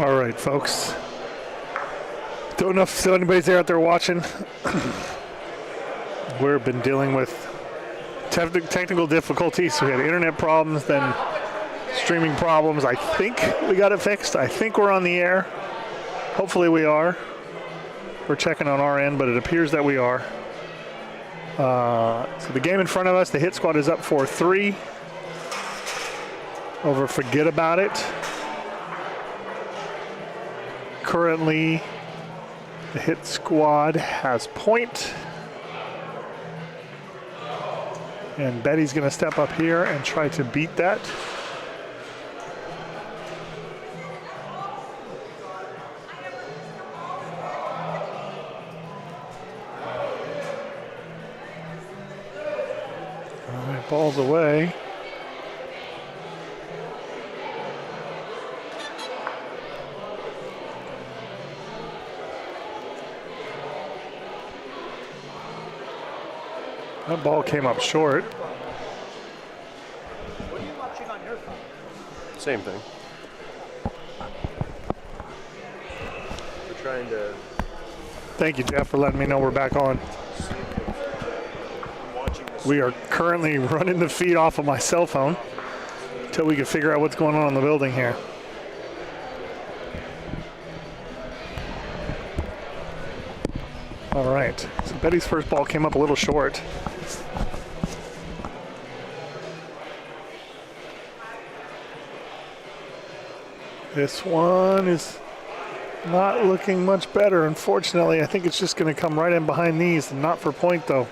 All right, folks. Don't know if anybody's out there watching. We've been dealing with technical difficulties. We had internet problems, then streaming problems. I think we got it fixed. I think we're on the air. Hopefully we are. We're checking on our end, but it appears that we are. So the game in front of us, the hit squad is up 4-3 over Forget About It. Currently, the hit squad has point. And Betty's going to step up here and try to beat that. All right, ball's away. That ball came up short. What are you watching on your phone? Same thing. We're trying to... Thank you, Jeff, for letting me know we're back on. We are currently running the feed off of my cell phone until we can figure out what's going on in the building here. All right, so Betty's first ball came up a little short. This one is not looking much better, unfortunately. I think it's just going to come right in behind these, and not for point, though.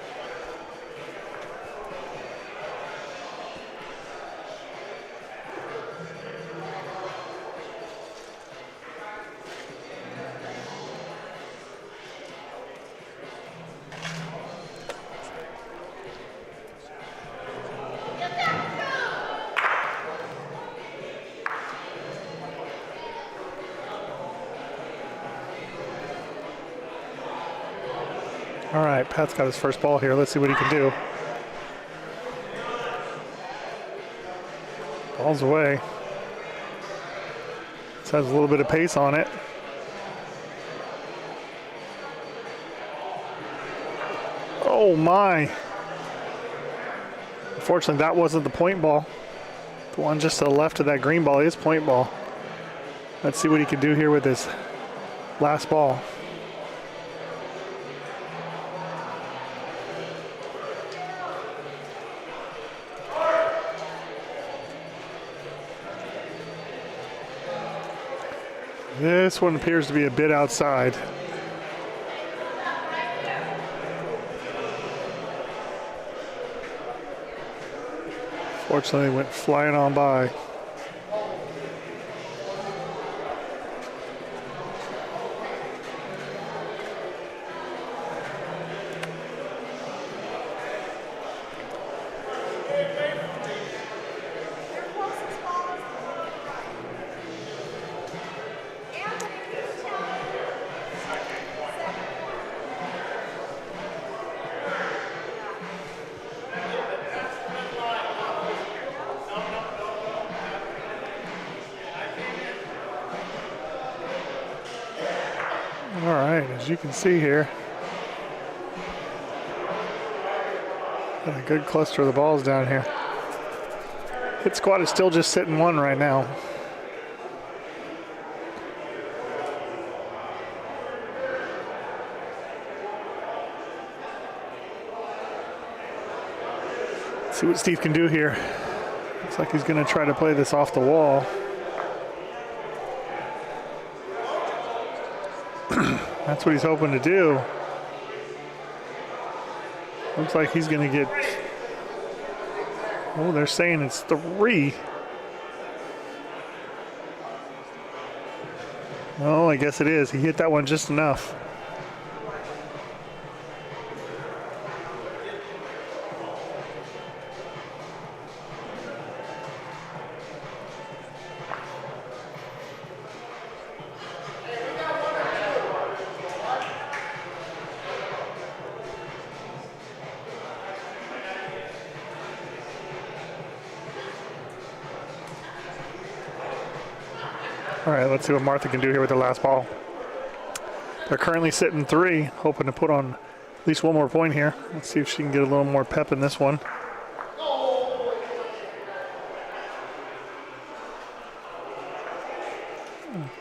All right, Pat's got his first ball here. Let's see what he can do. Ball's away. This has a little bit of pace on it. Oh my. Unfortunately, that wasn't the point ball. The one just to the left of that green ball is point ball. Let's see what he can do here with his last ball. This one appears to be a bit outside. Fortunately, it went flying on by. All right, as you can see here, got a good cluster of the balls down here. Hit squad is still just sitting one right now. Let's see what Steve can do here. Looks like he's going to try to play this off the wall. That's what he's hoping to do. Looks like he's going to get... Oh, they're saying it's 3. Oh, I guess it is. He hit that one just enough. All right, let's see what Martha can do here with the last ball. They're currently sitting 3, hoping to put on at least one more point here. Let's see if she can get a little more pep in this one.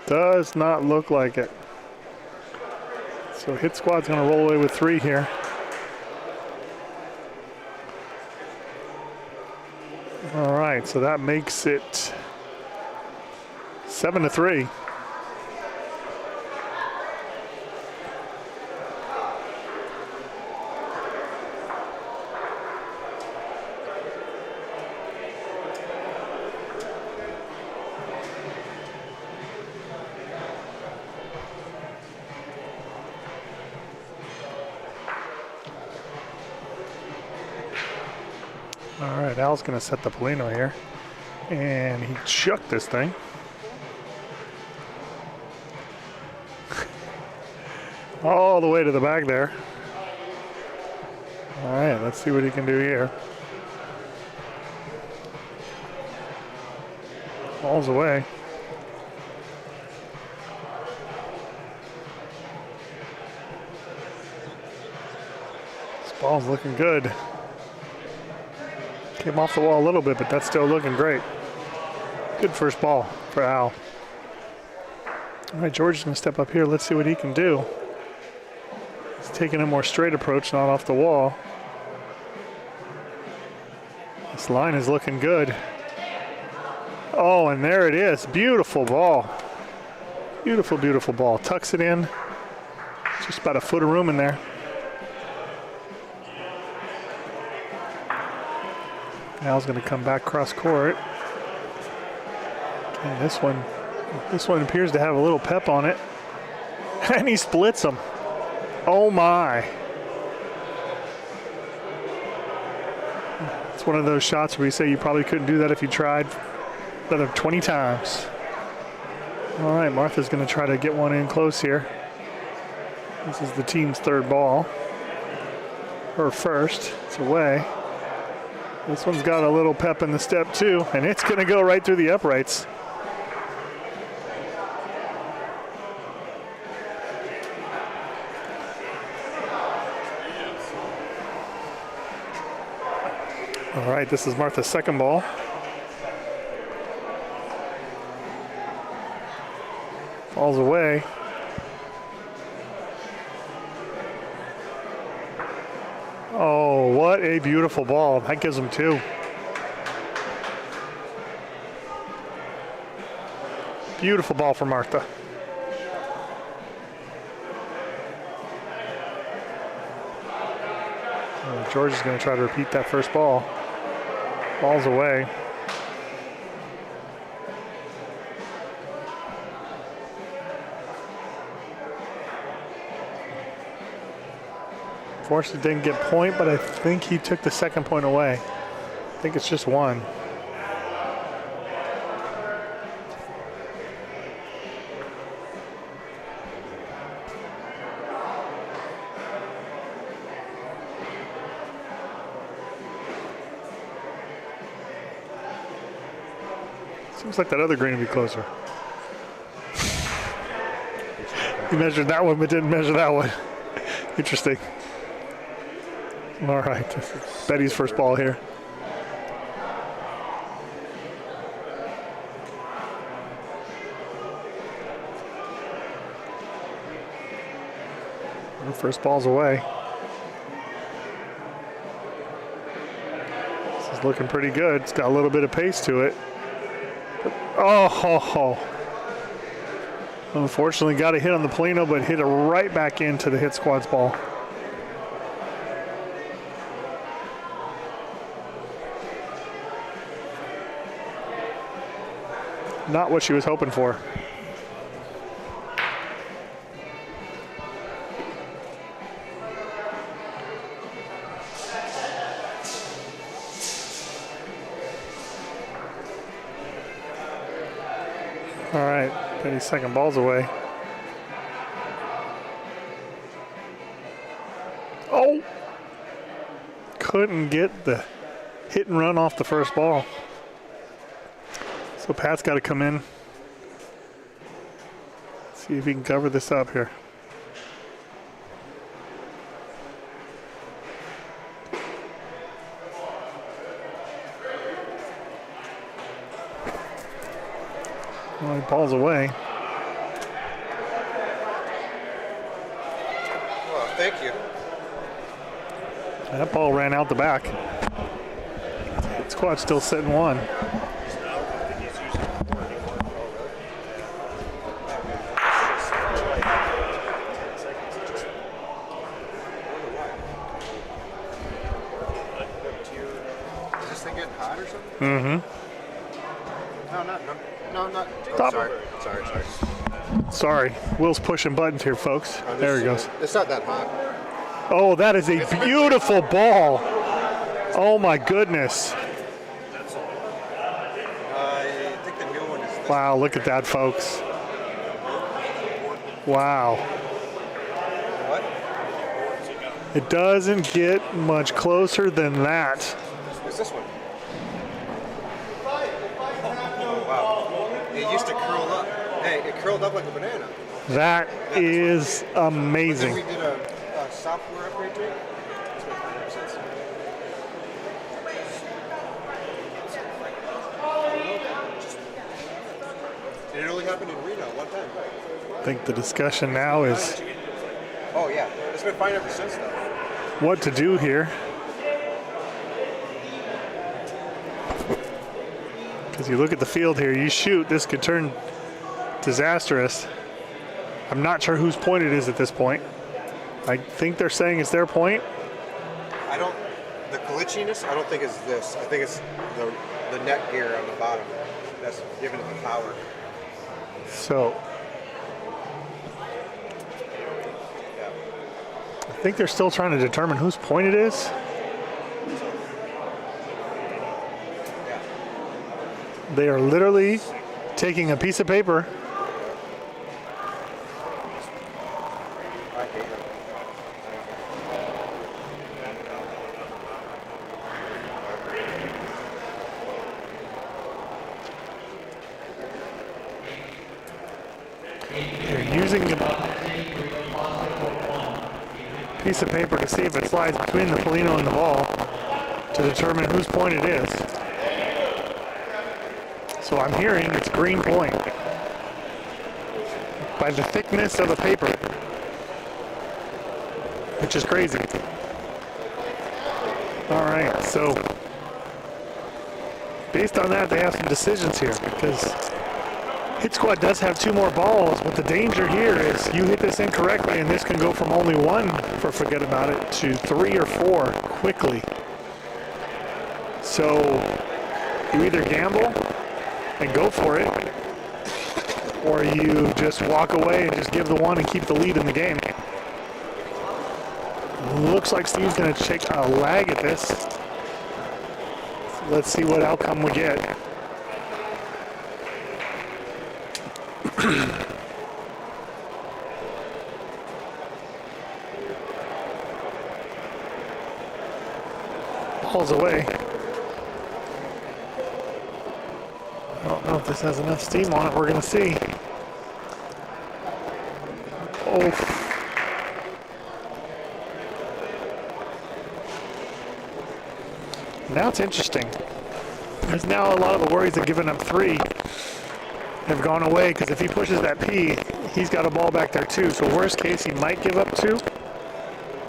Does not look like it. So hit squad's going to roll away with 3 here. All right, so that makes it 7-3. All right, Al's going to set the Polino here. And he chucked this thing. All the way to the back there. All right, let's see what he can do here. Ball's away. This ball's looking good. Came off the wall a little bit, but that's still looking great. Good first ball for Al. All right, George is going to step up here. Let's see what he can do. He's taking a more straight approach, not off the wall. This line is looking good. Oh, and there it is. Beautiful ball. Beautiful, beautiful ball. Tucks it in. Just about a foot of room in there. Al's going to come back cross court. And this one appears to have a little pep on it. And he splits them. Oh my. It's one of those shots where you say you probably couldn't do that if you tried another 20 times. All right, Martha's going to try to get one in close here. This is the team's third ball. Her first. It's away. This one's got a little pep in the step too, and it's going to go right through the uprights. All right, this is Martha's second ball. Falls away. Oh, what a beautiful ball. That gives them 2. Beautiful ball for Martha. And George is going to try to repeat that first ball. Ball's away. Unfortunately didn't get point, but I think he took the second point away. I think it's just 1. Seems like that other green would be closer. He measured that one, but didn't measure that one. Interesting. All right, Betty's first ball here. Her first ball's away. This is looking pretty good. It's got a little bit of pace to it. Oh, ho, ho. Unfortunately got a hit on the Polino, but hit it right back into the hit squad's ball. Not what she was hoping for. All right, Penny's second ball's away. Oh! Couldn't get the hit and run off the first ball. So Pat's got to come in See if he can cover this up here. Well, he balls away. Well, thank you. That ball ran out the back. Squad's still sitting one. Is this thing getting hot or something? Mm-hmm. No, not. Oh, Stop. Sorry. Sorry. Will's pushing buttons here, folks. There he goes. It's not that hot. Oh, that is a beautiful ball. Oh, my goodness. I think the new one is this. Wow, look at that, folks. Wow. What? It doesn't get much closer than that. What's this one? Oh, wow. It used to curl up. Hey, it curled up like a banana. That is Then amazing. we did a software upgrade to it. That's what 100% said. It only happened in Reno one time. I think the discussion now is Oh, yeah. It's been fine ever since, though. what to do here. Because you look at the field here, you shoot, this could turn disastrous. I'm not sure whose point it is at this point. I think they're saying it's their point. The glitchiness, I don't think is this. I think it's the net gear on the bottom that's giving it the power. So Yeah. I think they're still trying to determine whose point it is. Yeah. They are literally taking a piece of paper. I hate it. They're using a piece of paper to see if it slides between the Polino and the ball to determine whose point it is. So I'm hearing it's green point by the thickness of the paper, which is crazy. All right, so based on that, they have some decisions here because Hit Squad does have 2 more balls, but the danger here is you hit this incorrectly and this can go from only 1 for forget about it to 3 or 4 quickly. So you either gamble and go for it, or you just walk away and just give the 1 and keep the lead in the game. Looks like Steve's going to take a lag at this. Let's see what outcome we get. Ball's away. I don't know if this has enough steam on it. We're going to see. Oh. Now it's interesting. There's now a lot of the worries of giving up 3 have gone away, because if he pushes that P, he's got a ball back there too. So worst case, he might give up 2.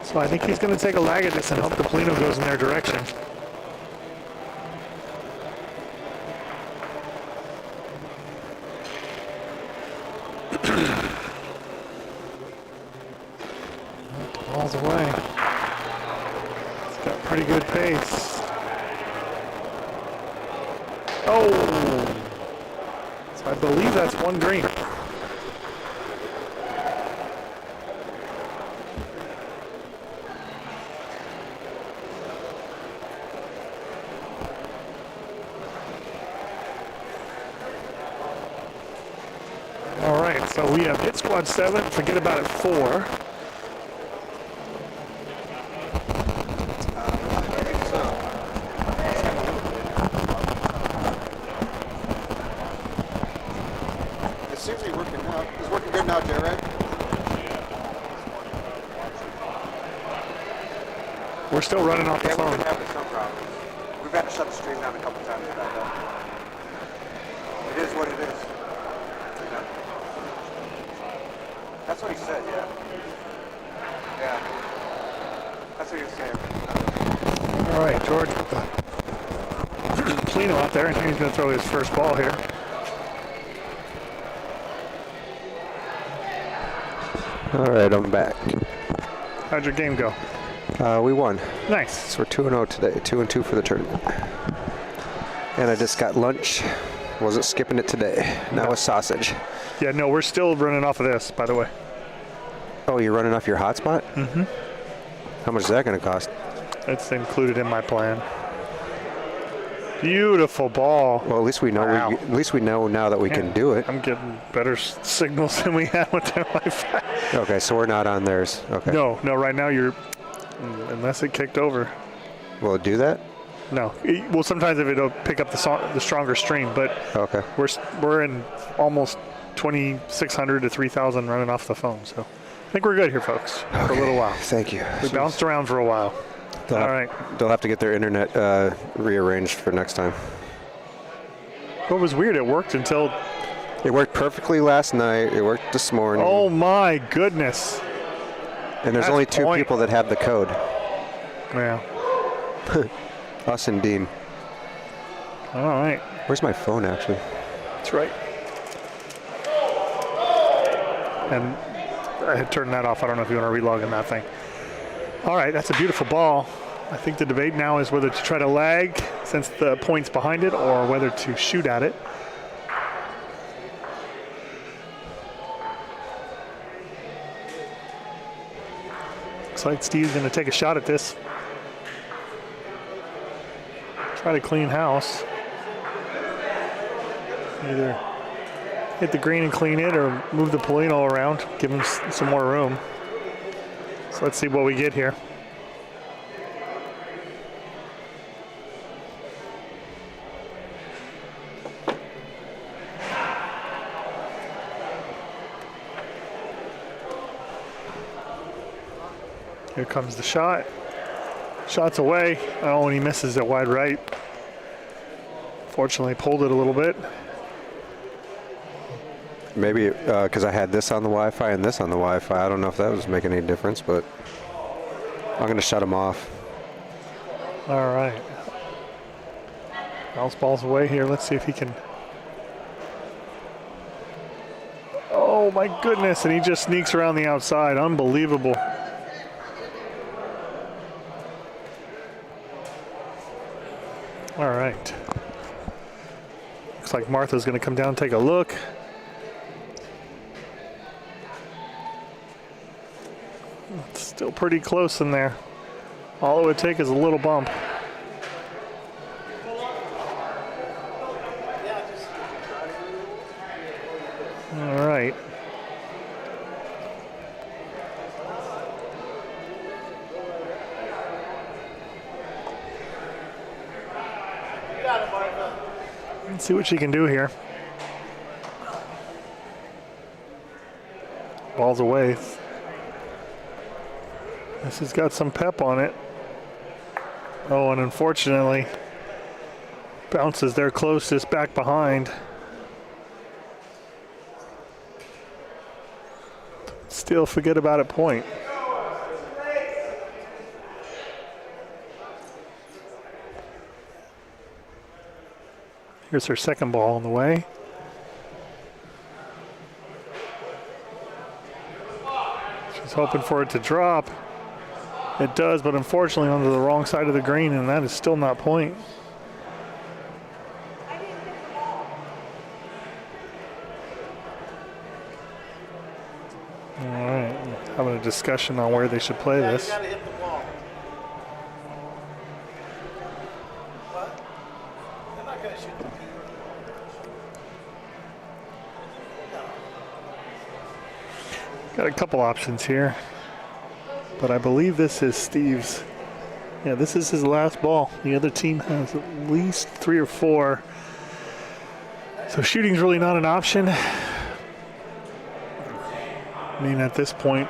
So I think he's going to take a lag at this and hope the Polino goes in their direction. Ball's away. It's got pretty good pace. Oh! So I believe that's 1 green. All right, so we have Hit Squad 7, forget about it 4. seems to be working now. It's working good now, Jay, right? We're still running off the Yeah, we've phone. been having some problems. We've had to shut the stream down a couple times for that, though. It is what it is. You know? That's what he said, yeah. Yeah. That's what he was saying. All right, George. Plino out there, and he's going to throw his first ball here. All right, I'm back. How'd your game go? We won. Nice. So we're 2-0 today. 2-2 for the tournament. And I just got lunch. Wasn't skipping it today. Now with sausage. Yeah, no, we're still running off of this, by the way. Oh, you're running off your hotspot? Mm-hmm. How much is that going to cost? It's included in my plan. Beautiful ball. Well, at least we know. Wow. At least we know now that we can do it. I'm getting better signals than we had with their Wi-Fi. Okay, so we're not on theirs. Okay. No, right now you're, unless it kicked over. Will it do that? No. Well, sometimes if it'll pick up the stronger stream, but Okay. we're in almost 2,600 to 3,000 running off the phone. So I think we're good here, folks, for a little while. Thank you. We bounced around for a while. All right. They'll have to get their internet rearranged for next time. What was weird, it worked until... It worked perfectly last night. It worked this morning. Oh, my goodness. and there's that's only two point. people that have the code. Yeah. Us and Dean. All right. Where's my phone, actually? That's right. And I had turned that off. I don't know if you want to relog in that thing. All right, that's a beautiful ball. I think the debate now is whether to try to lag since the point's behind it or whether to shoot at it. Looks like Steve's going to take a shot at this. Try to clean house. Either hit the green and clean it or move the Polino around, give him some more room. So let's see what we get here. Here comes the shot. Shot's away. Oh, and he misses it wide right. Fortunately, pulled it a little bit. Maybe because I had this on the Wi-Fi and this on the Wi-Fi. I don't know if that was making any difference, but I'm going to shut them off. All right. Bounce ball's away here. Let's see if he can. Oh, my goodness. And he just sneaks around the outside. Unbelievable. All right. Looks like Martha's going to come down and take a look. It's still pretty close in there. All it would take is a little bump. All right. Let's see what she can do here. Ball's away. This has got some pep on it. Oh, and unfortunately, bounces their closest back behind. Still forget about it point. Here's her second ball on the way. She's hoping for it to drop. It does, but unfortunately onto the wrong side of the green, and that is still not point. All right, having a discussion on where they should play this. Got a couple options here, but I believe this is Steve's. Yeah, this is his last ball. The other team has at least 3 or 4. So shooting's really not an option. I mean, at this point,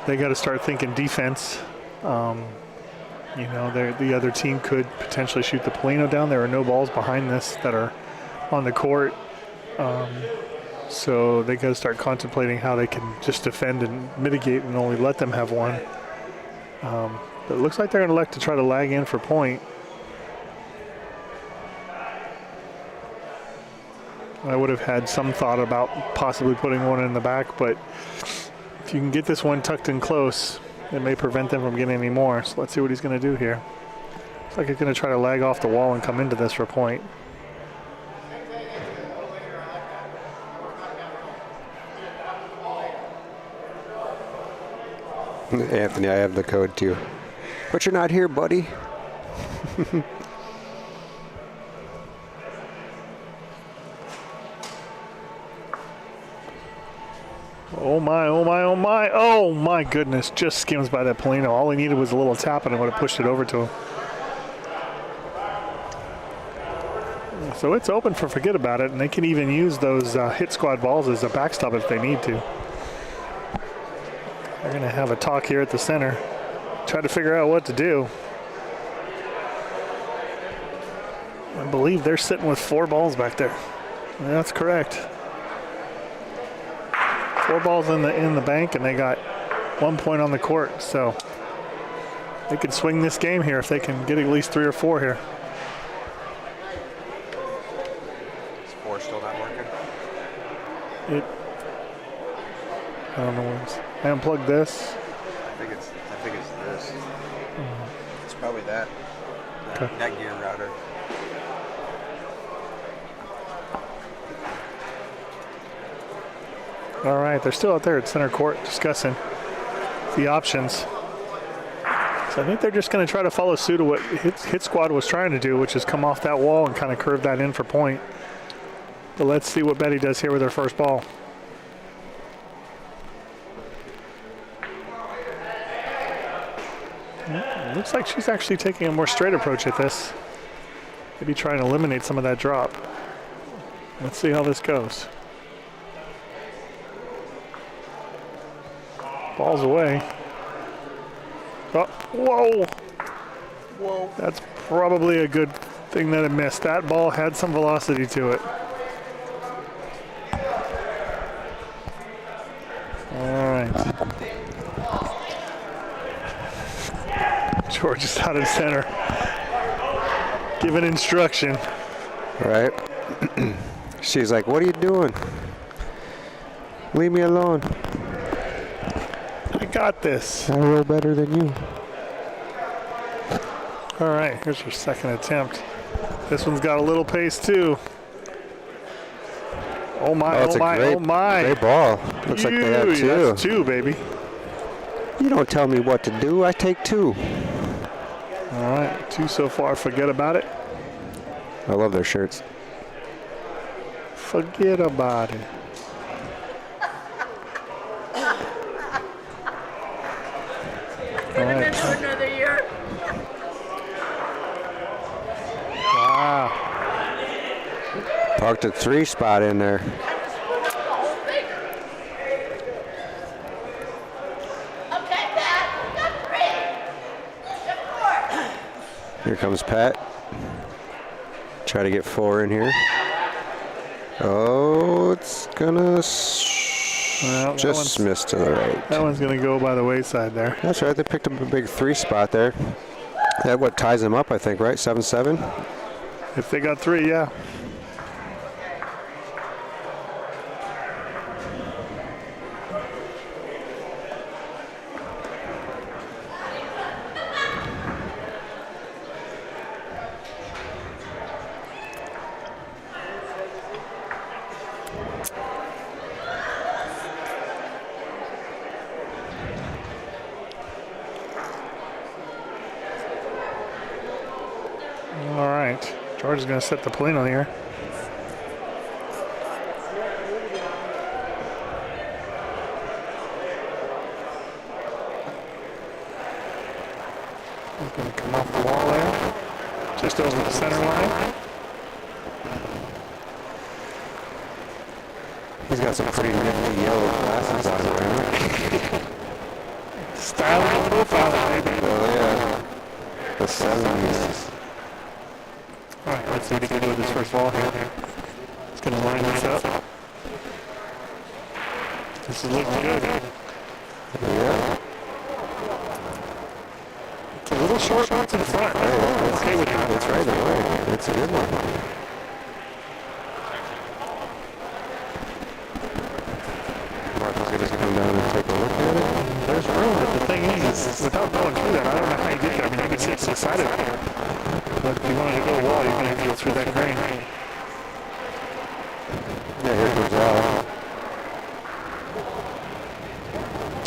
they got to start thinking defense. You know, the other team could potentially shoot the Polino down. There are no balls behind this that are on the court. So they got to start contemplating how they can just defend and mitigate and only let them have one. But it looks like they're going to elect to try to lag in for point. I would have had some thought about possibly putting one in the back, but if you can get this one tucked in close, it may prevent them from getting any more. So let's see what he's going to do here. Looks like he's going to try to lag off the wall and come into this for point. Anthony, I have the code too. But you're not here, buddy. Oh my, oh my, oh my, oh my goodness. Just skims by that Polino. All he needed was a little tap and it would have pushed it over to him. So it's open for forget about it, and they can even use those hit squad balls as a backstop if they need to. They're going to have a talk here at the center. Try to figure out what to do. I believe they're sitting with 4 balls back there. That's correct. 4 balls in the bank, and they got 1 point on the court. So they can swing this game here if they can get at least 3 or 4 here. Is 4 still not working? I don't know what I unplugged this. I think it's this. It's probably that. Okay. Net gear router. All right, they're still out there at center court discussing the options. So I think they're just going to try to follow suit of what Hit Squad was trying to do, which is come off that wall and kind of curve that in for point. But let's see what Betty does here with her first ball. Looks like she's actually taking a more straight approach at this. Maybe trying to eliminate some of that drop. Let's see how this goes. Ball's away. Oh, whoa. Whoa. That's probably a good thing that it missed. That ball had some velocity to it. All right. George is out of center. Giving instruction. Right. She's like, what are you doing? Leave me alone. I got this. I roll better than you. All right, here's your second attempt. This one's got a little pace too. Oh my, oh my, oh my. Great ball. Looks like they have 2. That's 2, baby. You don't tell me what to do. I take 2. All right, 2 so far. Forget about it. I love their shirts. Forget about it. Gonna miss for another year. Wow. Parked a 3 spot in there. Here comes Pat. Try to get 4 in here. Oh, it's gonna just miss to the right. That one's gonna go by the wayside there. That's right. They picked up a big 3 spot there. That what ties them up, I think, right? 7-7. If they got 3, yeah. All right, George is going to set the Polino here. He's going to come off the wall there, just over the center line. He's got some pretty nifty yellow glasses on him. Style and profile, baby. Oh, yeah. The 70s. All right, let's see what he can do with his first ball here. He's going to line this up. This is looking good. Yeah. It's a little short to the front. Okay with that. That's right away. It's a good one. Martha's going to come down and take a look at it. There's room, but the thing is, without going through that, I don't know how you get there. I mean, you can sit to the side of it here. But if you wanted to go wall, you're going to have to go through that crane. Yeah, here comes Al.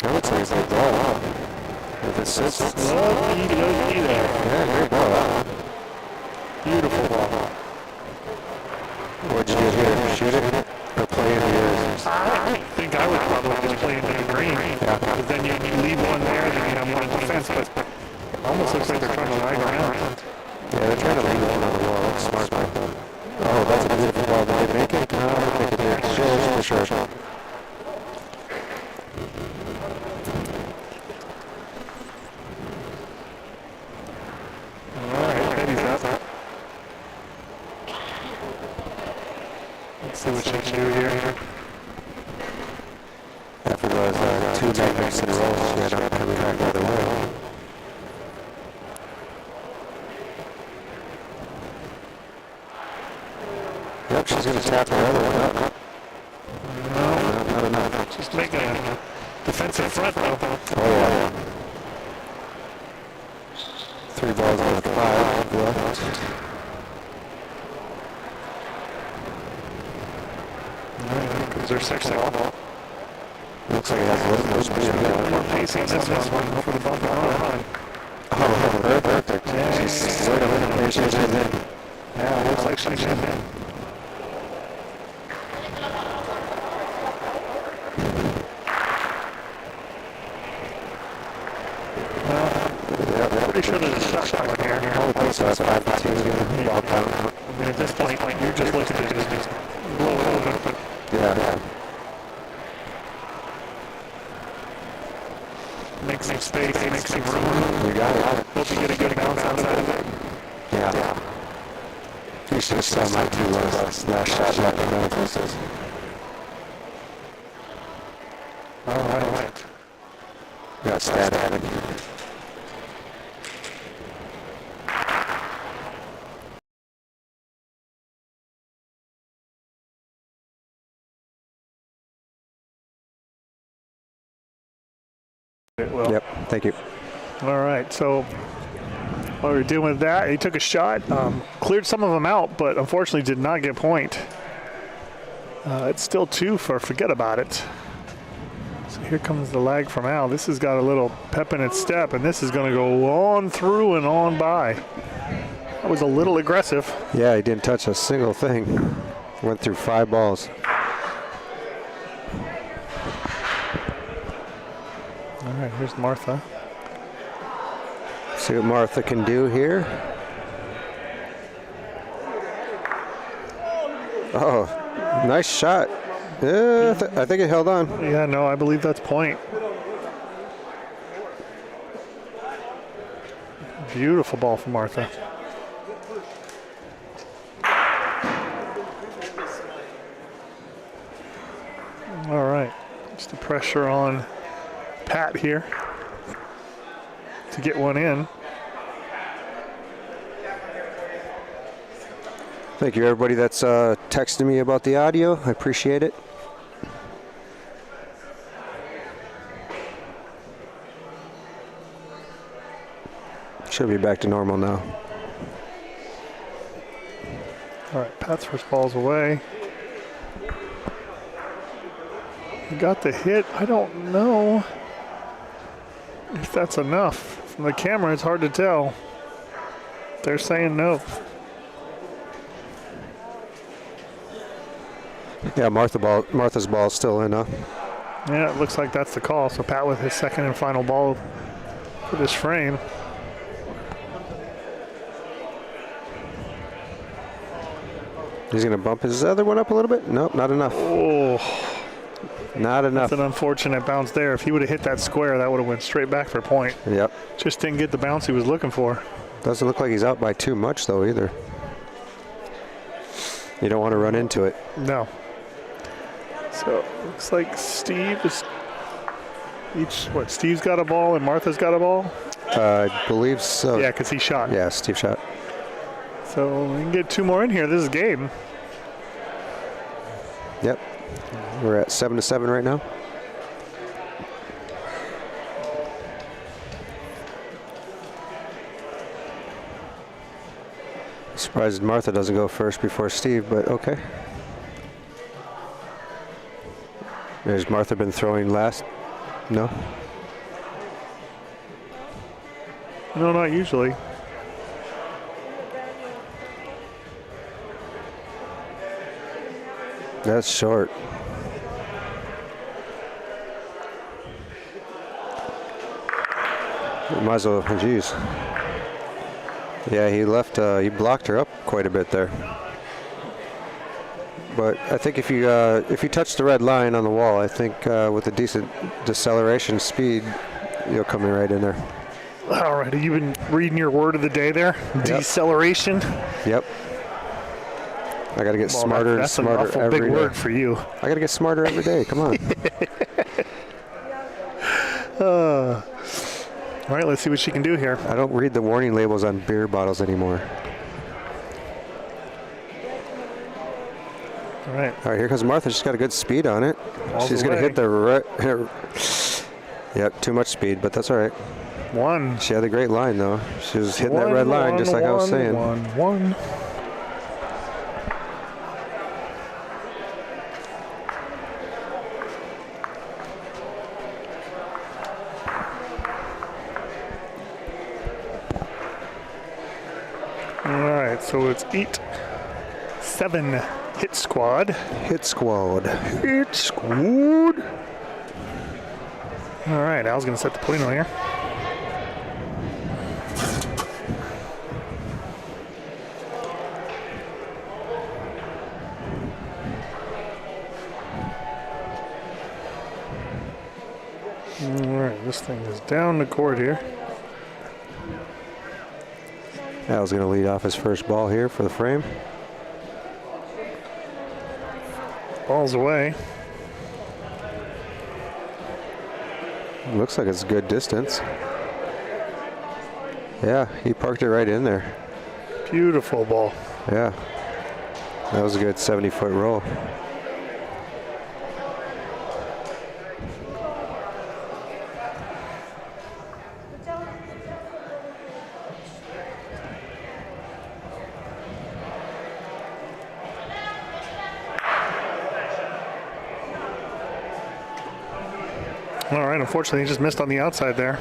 That looks like it's like ball. If it sits. Lucky there. Yeah, there you go. Beautiful ball. What'd you do here? Shoot it? Or play into yours? I think I would probably just play into the green. Yeah. Because then you leave one there, then you have one in defense. But it almost looks like they're trying to lag around. Yeah, they're trying to leave one on the wall. That's smart. Oh, that's a beautiful ball. Did they make it? No, I don't think it did. Sure, for sure. Alright, Eddie's up. Let's see what she can do here. After those two magnets in a row, she had up coming back the other way. Yep, she's going to tap the other one up. No, not enough. Just making a defensive front though. Oh, yeah. 3 balls on the 5 left. Because they're 6 ball. Looks like it has a little more speed. More pacing this one for the bump on. Oh, perfect. Yeah, she's sort of in there. She's in there. Yeah, it looks like she's in there. Pretty sure there's a shot clock here. I would think so. That's 5-2. Ball count. I mean, at this point, you're just looking to just blow it over. But Yeah. make some space, make some room. You got it. Hope you get a good bounce out of it. Yeah. You should have saw my 2 last shot back in Memphis. All right. Got static. Well, Yep, thank you. all right, so while we were dealing with that, he took a shot, cleared some of them out, but unfortunately did not get point. It's still 2 for forget about it. So here comes the lag from Al. This has got a little pep in its step, and this is going to go on through and on by. That was a little aggressive. Yeah, he didn't touch a single thing. Went through 5 balls. All right, here's Martha. See what Martha can do here. Oh, nice shot. Yeah, I think it held on. Yeah, no, I believe that's point. Beautiful ball from Martha. All right, just the pressure on Pat here to get one in. Thank you, everybody that's texting me about the audio. I appreciate it. Should be back to normal now. All right, Pat's first ball's away. He got the hit. I don't know if that's enough. From the camera, it's hard to tell. They're saying no. Yeah, Martha's ball is still in, huh? Yeah, it looks like that's the call. So Pat with his second and final ball for this frame. He's going to bump his other one up a little bit? Nope, not enough. Oh. Not enough. That's an unfortunate bounce there. If he would have hit that square, that would have went straight back for a point. Yep. Just didn't get the bounce he was looking for. Doesn't look like he's out by too much, though, either. You don't want to run into it. No. So, looks like Steve is Steve's got a ball and Martha's got a ball? I believe so. Yeah, because he shot. Yeah, Steve shot. So, we can get 2 more in here. This is game. Yep. We're at 7-7 right now. Surprised Martha doesn't go first before Steve, but okay. Has Martha been throwing last? No? No, not usually. That's short. Might as well, geez. Yeah, he left, he blocked her up quite a bit there. But I think if you touch the red line on the wall, I think with a decent deceleration speed, you'll come in right in there. All right, have you been reading your word of the day there? Yep. Deceleration? Yep. I got to get smarter and smarter every day. That's an awful big word for you. I got to get smarter every day. Come on. All right, let's see what she can do here. I don't read the warning labels on beer bottles anymore. All right. All right, here comes Martha. She's got a good speed on it. All She's the going to way. hit the Yep, too much speed, but that's all right. One. She had a great line, though. She was hitting that red line just like I was saying. One. All right, so it's 8-7 hit squad. Hit squad. Hit squad. All right, Al's going to set the Polino here. All right, this thing is down the court here. Al's going to lead off his first ball here for the frame. Ball's away. Looks like it's a good distance. Yeah, he parked it right in there. Beautiful ball. Yeah. That was a good 70-foot roll. All right, unfortunately, he just missed on the outside there.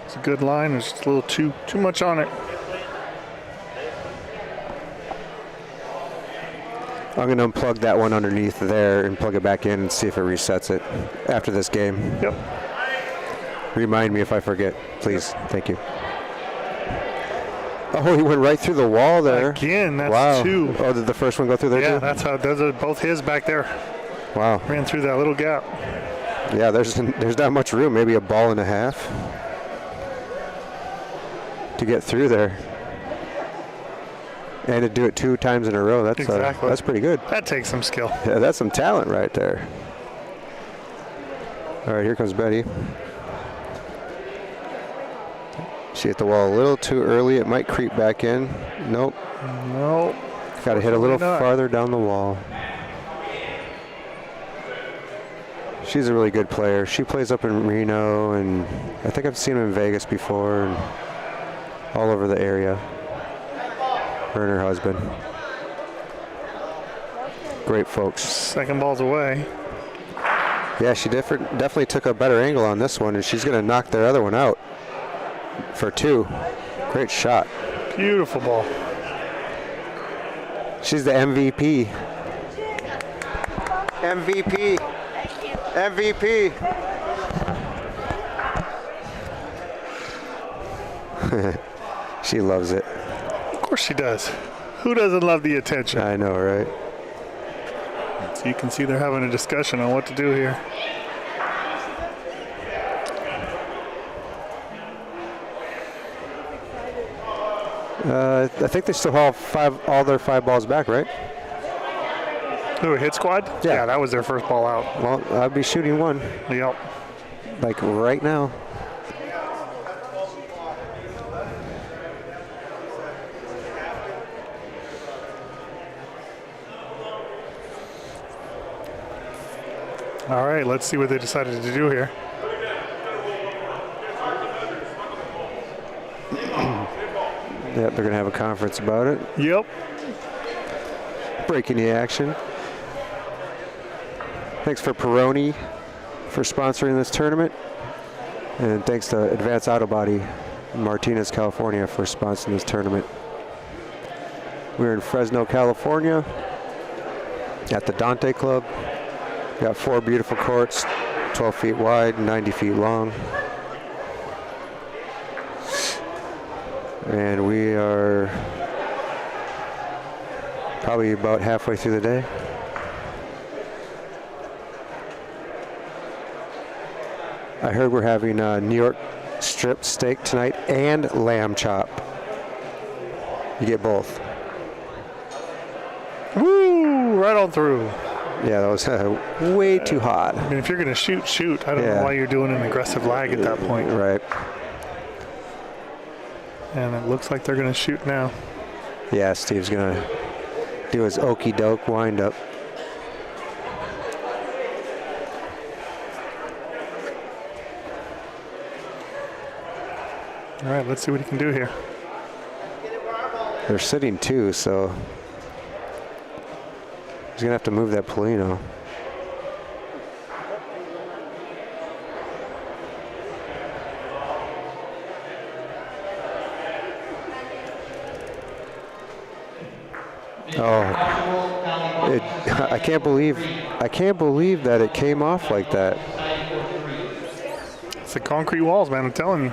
It's a good line. There's just a little too much on it. I'm going to unplug that one underneath there and plug it back in and see if it resets it after this game. Yep. Remind me if I forget, please. Thank you. Oh, he went right through the wall there. Again, that's wow. 2. Oh, did the first one go through there Yeah, too? that's how. Those are both his back there. Wow. Ran through that little gap. Yeah, there's not much room. Maybe a ball and a half to get through there. And to do it 2 times in a row, that's Exactly. That's pretty good. That takes some skill. Yeah, that's some talent right there. All right, here comes Betty. She hit the wall a little too early. It might creep back in. Nope. No. Got to hit a little not. farther down the wall. She's a really good player. She plays up in Reno, and I think I've seen her in Vegas before, and all over the area. Her and her husband. Great folks. Second ball's away. Yeah, she definitely took a better angle on this one, and she's going to knock their other one out for 2. Great shot. Beautiful ball. She's the MVP. MVP. MVP. She loves it. Of course she does. Who doesn't love the attention? I know, right? So you can see they're having a discussion on what to do here. I think they still have all their 5 balls back, right? Who, hit squad? Yeah. That was their first ball out. Well, I'd be shooting one, Yep. like right now. All right, let's see what they decided to do here. Yep, they're going to have a conference about it. Yep. Breaking the action. Thanks for Peroni for sponsoring this tournament. And thanks to Advanced Auto Body in Martinez, California for sponsoring this tournament. We're in Fresno, California at the Dante Club. Got 4 beautiful courts, 12 feet wide, 90 feet long. And we are probably about halfway through the day. I heard we're having New York strip steak tonight and lamb chop. You get both. Woo! Right on through. Yeah, that was way too hot. I mean, if you're going to shoot. I don't know why you're doing an aggressive lag at that point. Right. And it looks like they're going to shoot now. Yeah, Steve's going to do his okey doke wind up. All right, let's see what he can do here. They're sitting 2, so he's going to have to move that Polino. Oh, I can't believe that it came off like that. It's the concrete walls, man, I'm telling you.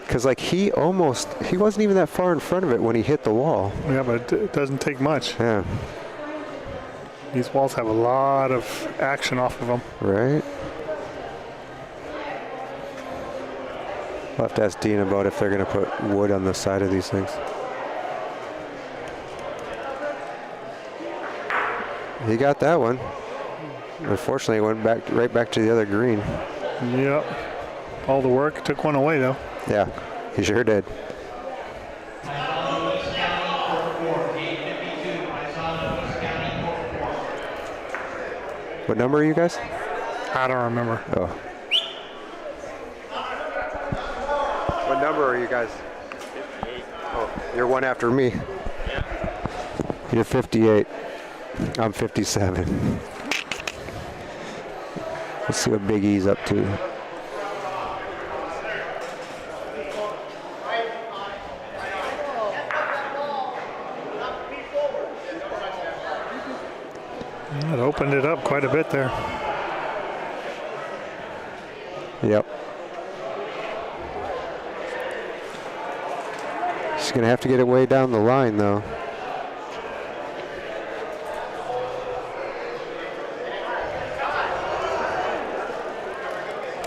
Because like he wasn't even that far in front of it when he hit the wall. Yeah, but it doesn't take much. Yeah. These walls have a lot of action off of them. Right. We'll have to ask Dean about if they're going to put wood on the side of these things. He got that one. Unfortunately, it went right back to the other green. Yep. All the work. Took one away, though. Yeah, he sure did. What number are you guys? I don't remember. Oh. What number are you guys? 58. Oh, you're one after me. You're 58. I'm 57. Let's see what Big E's up to. It opened it up quite a bit there. Yep. She's going to have to get it way down the line, though.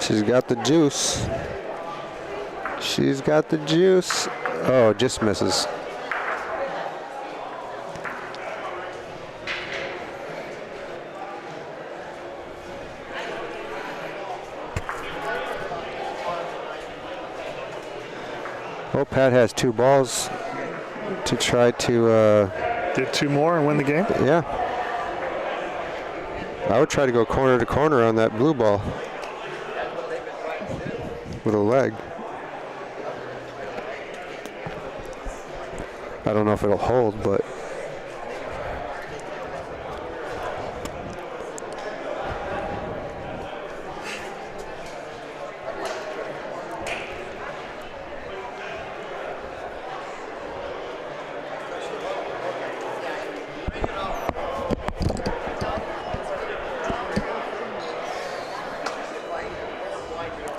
She's got the juice. She's got the juice. Oh, just misses. Well, Pat has 2 balls to try to... Did 2 more and win the game? Yeah. I would try to go corner to corner on that blue ball with a leg. I don't know if it'll hold, but...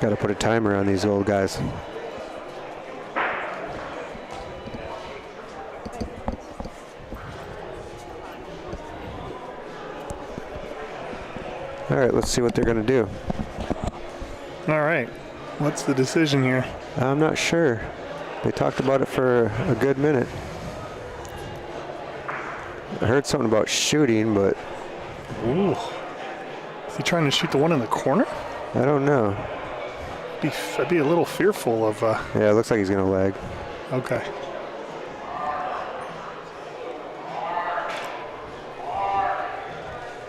Got to put a timer on these old guys. All right, let's see what they're going to do. All right. What's the decision here? I'm not sure. They talked about it for a good minute. I heard something about shooting, but Ooh. Is he trying to shoot the one in the corner? I don't know. I'd be a little fearful of. Yeah, it looks like he's going to lag. Okay.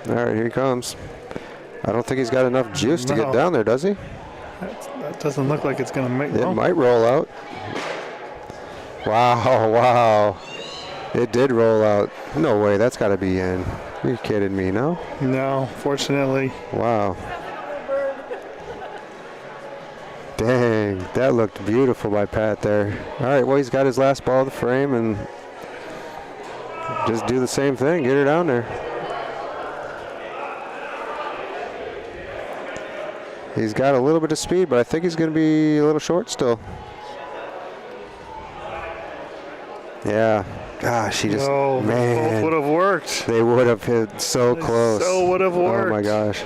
All right, here he comes. I don't think he's got enough juice to get No. down there, does he? That doesn't look like it's going to make. It No. might roll out. Wow, wow. It did roll out. No way, that's got to be in. You're kidding me, no? No, fortunately. Wow. Dang, that looked beautiful by Pat there. All right, well, he's got his last ball of the frame and just do the same thing. Get her down there. He's got a little bit of speed, but I think he's going to be a little short still. Yeah. Gosh, he just, No, both man. would have worked. They would have hit so close. So would have worked. Oh my gosh.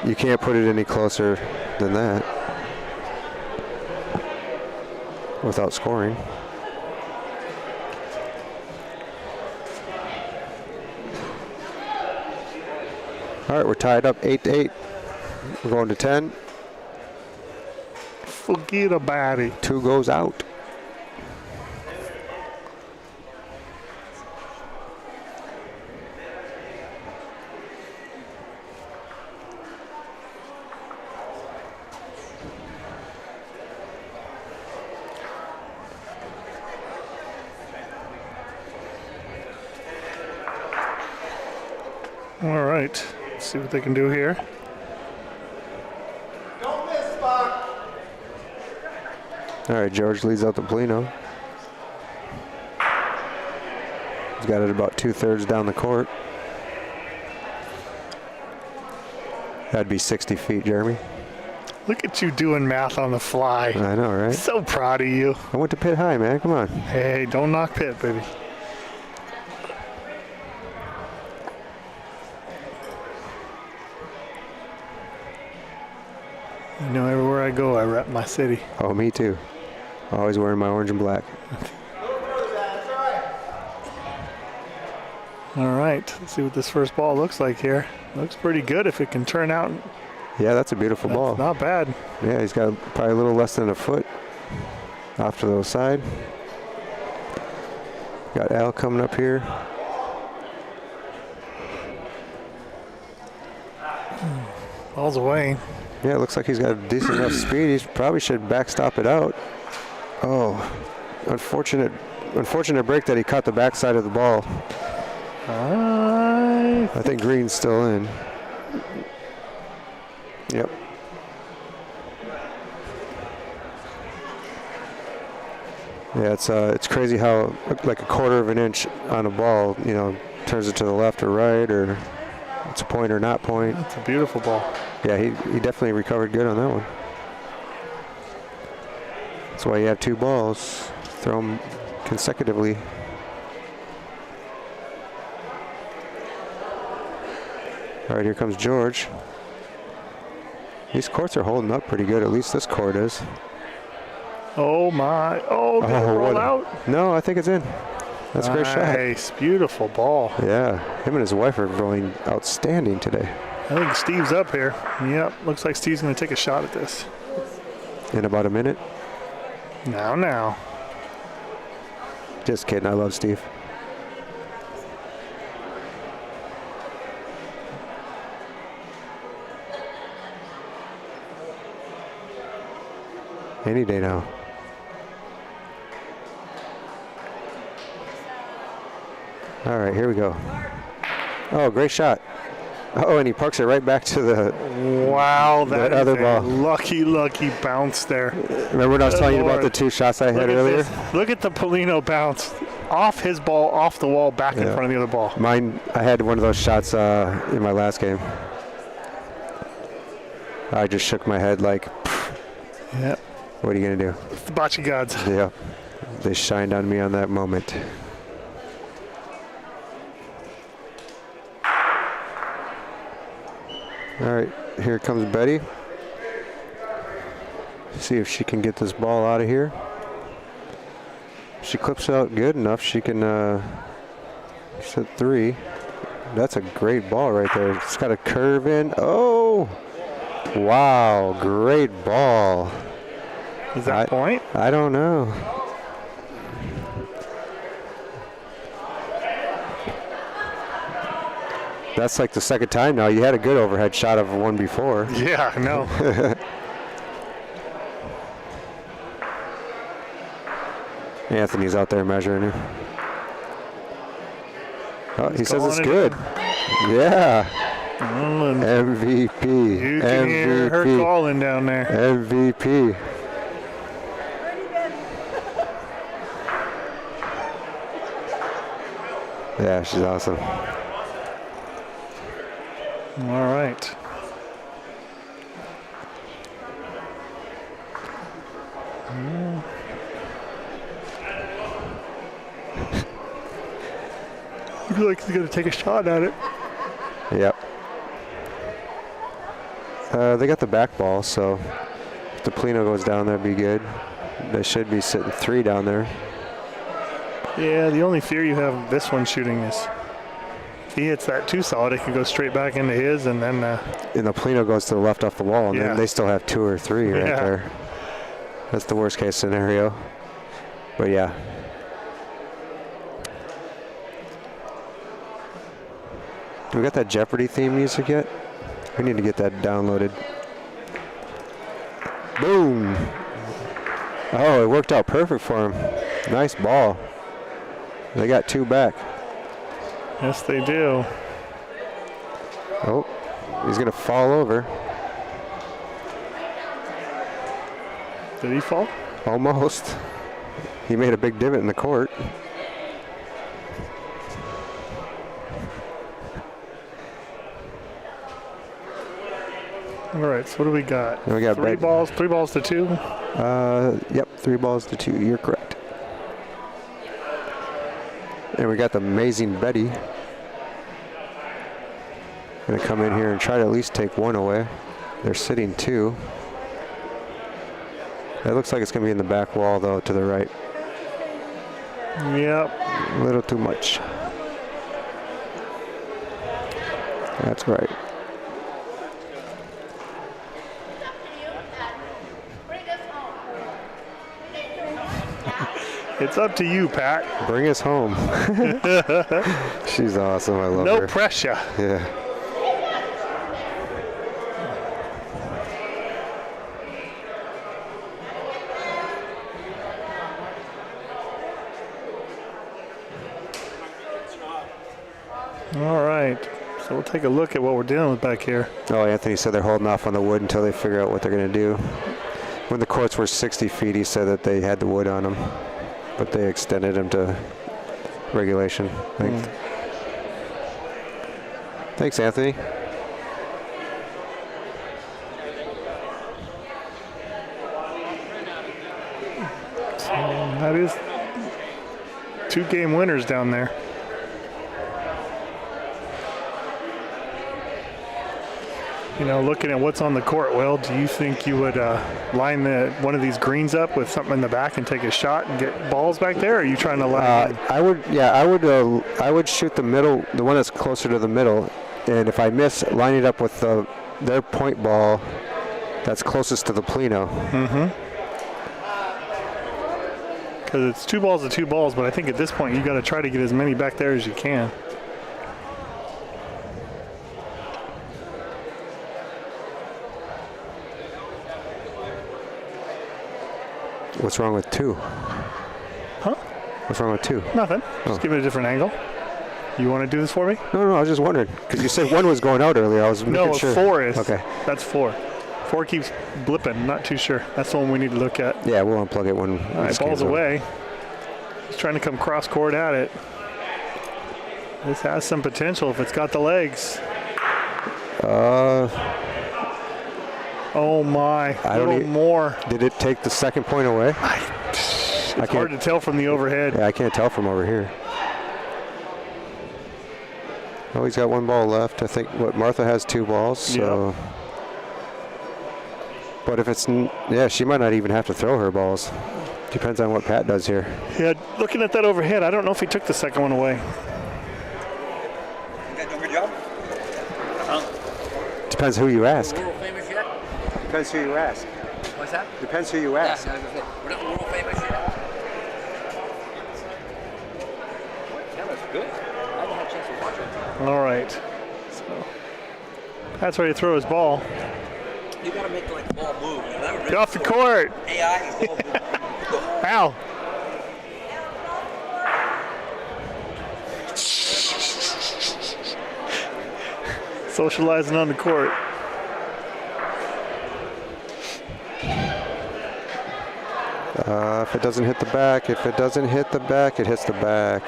You can't put it any closer than that without scoring. All right, we're tied up 8-8. We're going to 10. Forget about it. 2 goes out. All right. Let's see what they can do here. All right, George leads out the Polino. He's got it about 2/3 down the court. That'd be 60 feet, Jeremy. Look at you doing math on the fly. I know, right? So proud of you. I went to Pitt High, man. Come on. Hey, don't knock Pitt, baby. You know, everywhere I go, I rep my city. Oh, me too. Always wearing my orange and black. All right, let's see what this first ball looks like here. Looks pretty good if it can turn out. Yeah, that's a beautiful ball. Not bad. Yeah, he's got probably a little less than a foot off to the side. Got Al coming up here. Ball's away. Yeah, it looks like he's got decent enough speed. He probably should backstop it out. Oh, unfortunate break that he caught the backside of the ball. I think Green's still in. Yep. Yeah, it's crazy how like a quarter of an inch on a ball, you know, turns it to the left or right, or it's a point or not point. That's a beautiful ball. Yeah, he definitely recovered good on that one. That's why you have 2 balls. Throw them consecutively. All right, here comes George. These courts are holding up pretty good. At least this court is. Oh my! Oh, did it roll out? No, I think it's in. That's a great shot. Nice, beautiful ball. Yeah, him and his wife are rolling outstanding today. I think Steve's up here. Yep, looks like Steve's going to take a shot at this. In about a minute. Now. Just kidding. I love Steve. Any day now. All right, here we go. Oh, great shot. Oh, and he parks it right back to the Wow, that other is ball. a lucky bounce there. Remember when I was telling you about Lord. the 2 shots I had Look at earlier? this. Look at the Polino bounce off his ball, off the wall, back in front of the other ball. Mine, I had one of those shots in my last game. I just shook my head like, Yep, what are you going to do? it's the bocce gods. Yeah, they shined on me on that moment. All right, here comes Betty. See if she can get this ball out of here. If she clips it out good enough, she can set 3. That's a great ball right there. It's got a curve in. Oh, wow, great ball. Is that point? I don't know. That's like the second time now. You had a good overhead shot of one before. Yeah, I know. Anthony's out there measuring her. Oh, he says it's calling it good. Yeah. And MVP. you can hear her MVP. calling down there. MVP. Yeah, she's awesome. All right. Looks like he's going to take a shot at it. Yep. They got the back ball, so if the Plino goes down there, be good. They should be sitting 3 down there. Yeah, the only fear you have of this one shooting is if he hits that too solid, it could go straight back into his, and then And the Plino goes to the left off the wall, and Yeah. then they still have 2 or 3 right Yeah. there. That's the worst case scenario. But yeah. We got that Jeopardy theme music yet? We need to get that downloaded. Boom! Oh, it worked out perfect for him. Nice ball. They got 2 back. yes, they do. Oh, he's gonna fall over. Did he fall? Almost. He made a big divot in the court. All right, so what do we got? And we got 3 balls to 2. Yep, 3 balls to 2. You're correct. And we got the amazing Betty. Gonna come in here and try to at least take 1 away. They're sitting 2. It looks like it's gonna be in the back wall though, to the right. Yep. A little too much. That's right. It's up to you, Pat. Bring us home. She's awesome. I love No her. pressure. Yeah. All right. So we'll take a look at what we're dealing with back here. Oh, Anthony said they're holding off on the wood until they figure out what they're going to do. When the courts were 60 feet, he said that they had the wood on them, but they extended them to regulation. Thanks, Anthony. So that is 2 game winners down there. You know, looking at what's on the court, Will, do you think you would line one of these greens up with something in the back and take a shot and get balls back there? Or are you trying to line? I would shoot the middle, the one that's closer to the middle, and if I miss, line it up with their point ball that's closest to the Plino. Because it's 2 balls to 2 balls, but I think at this point you got to try to get as many back there as you can. What's wrong with 2? Huh? What's wrong with 2? Nothing. Just give it a different angle. You want to do this for me? No, I was just wondering because you said 1 was going out earlier. I was making No, sure. 4 is. Okay. That's 4. 4 keeps blipping. Not too sure. That's the one we need to look at. Yeah, we'll unplug it when. All right, ball's away. He's trying to come cross court at it. This has some potential if it's got the legs. Oh my! I A don't little more. Did it take the second point away? It's hard to tell from the overhead. Yeah, I can't tell from over here. Oh, he's got one ball left. I think Martha has 2 balls. So. Yeah. But if it's yeah, she might not even have to throw her balls. Depends on what Pat does here. Yeah, looking at that overhead, I don't know if he took the second one away. You guys doing a good job? Depends who you ask. World famous yet? Depends who you ask. What's that? Depends who you ask. Yeah, we're not world famous yet. That was good. I haven't had a chance to watch it. All right. So that's where you throw his ball. You gotta make like the ball move. You know, that would Get off the court. AI is ball move. Ow. Socializing on the court. If it doesn't hit the back, it hits the back.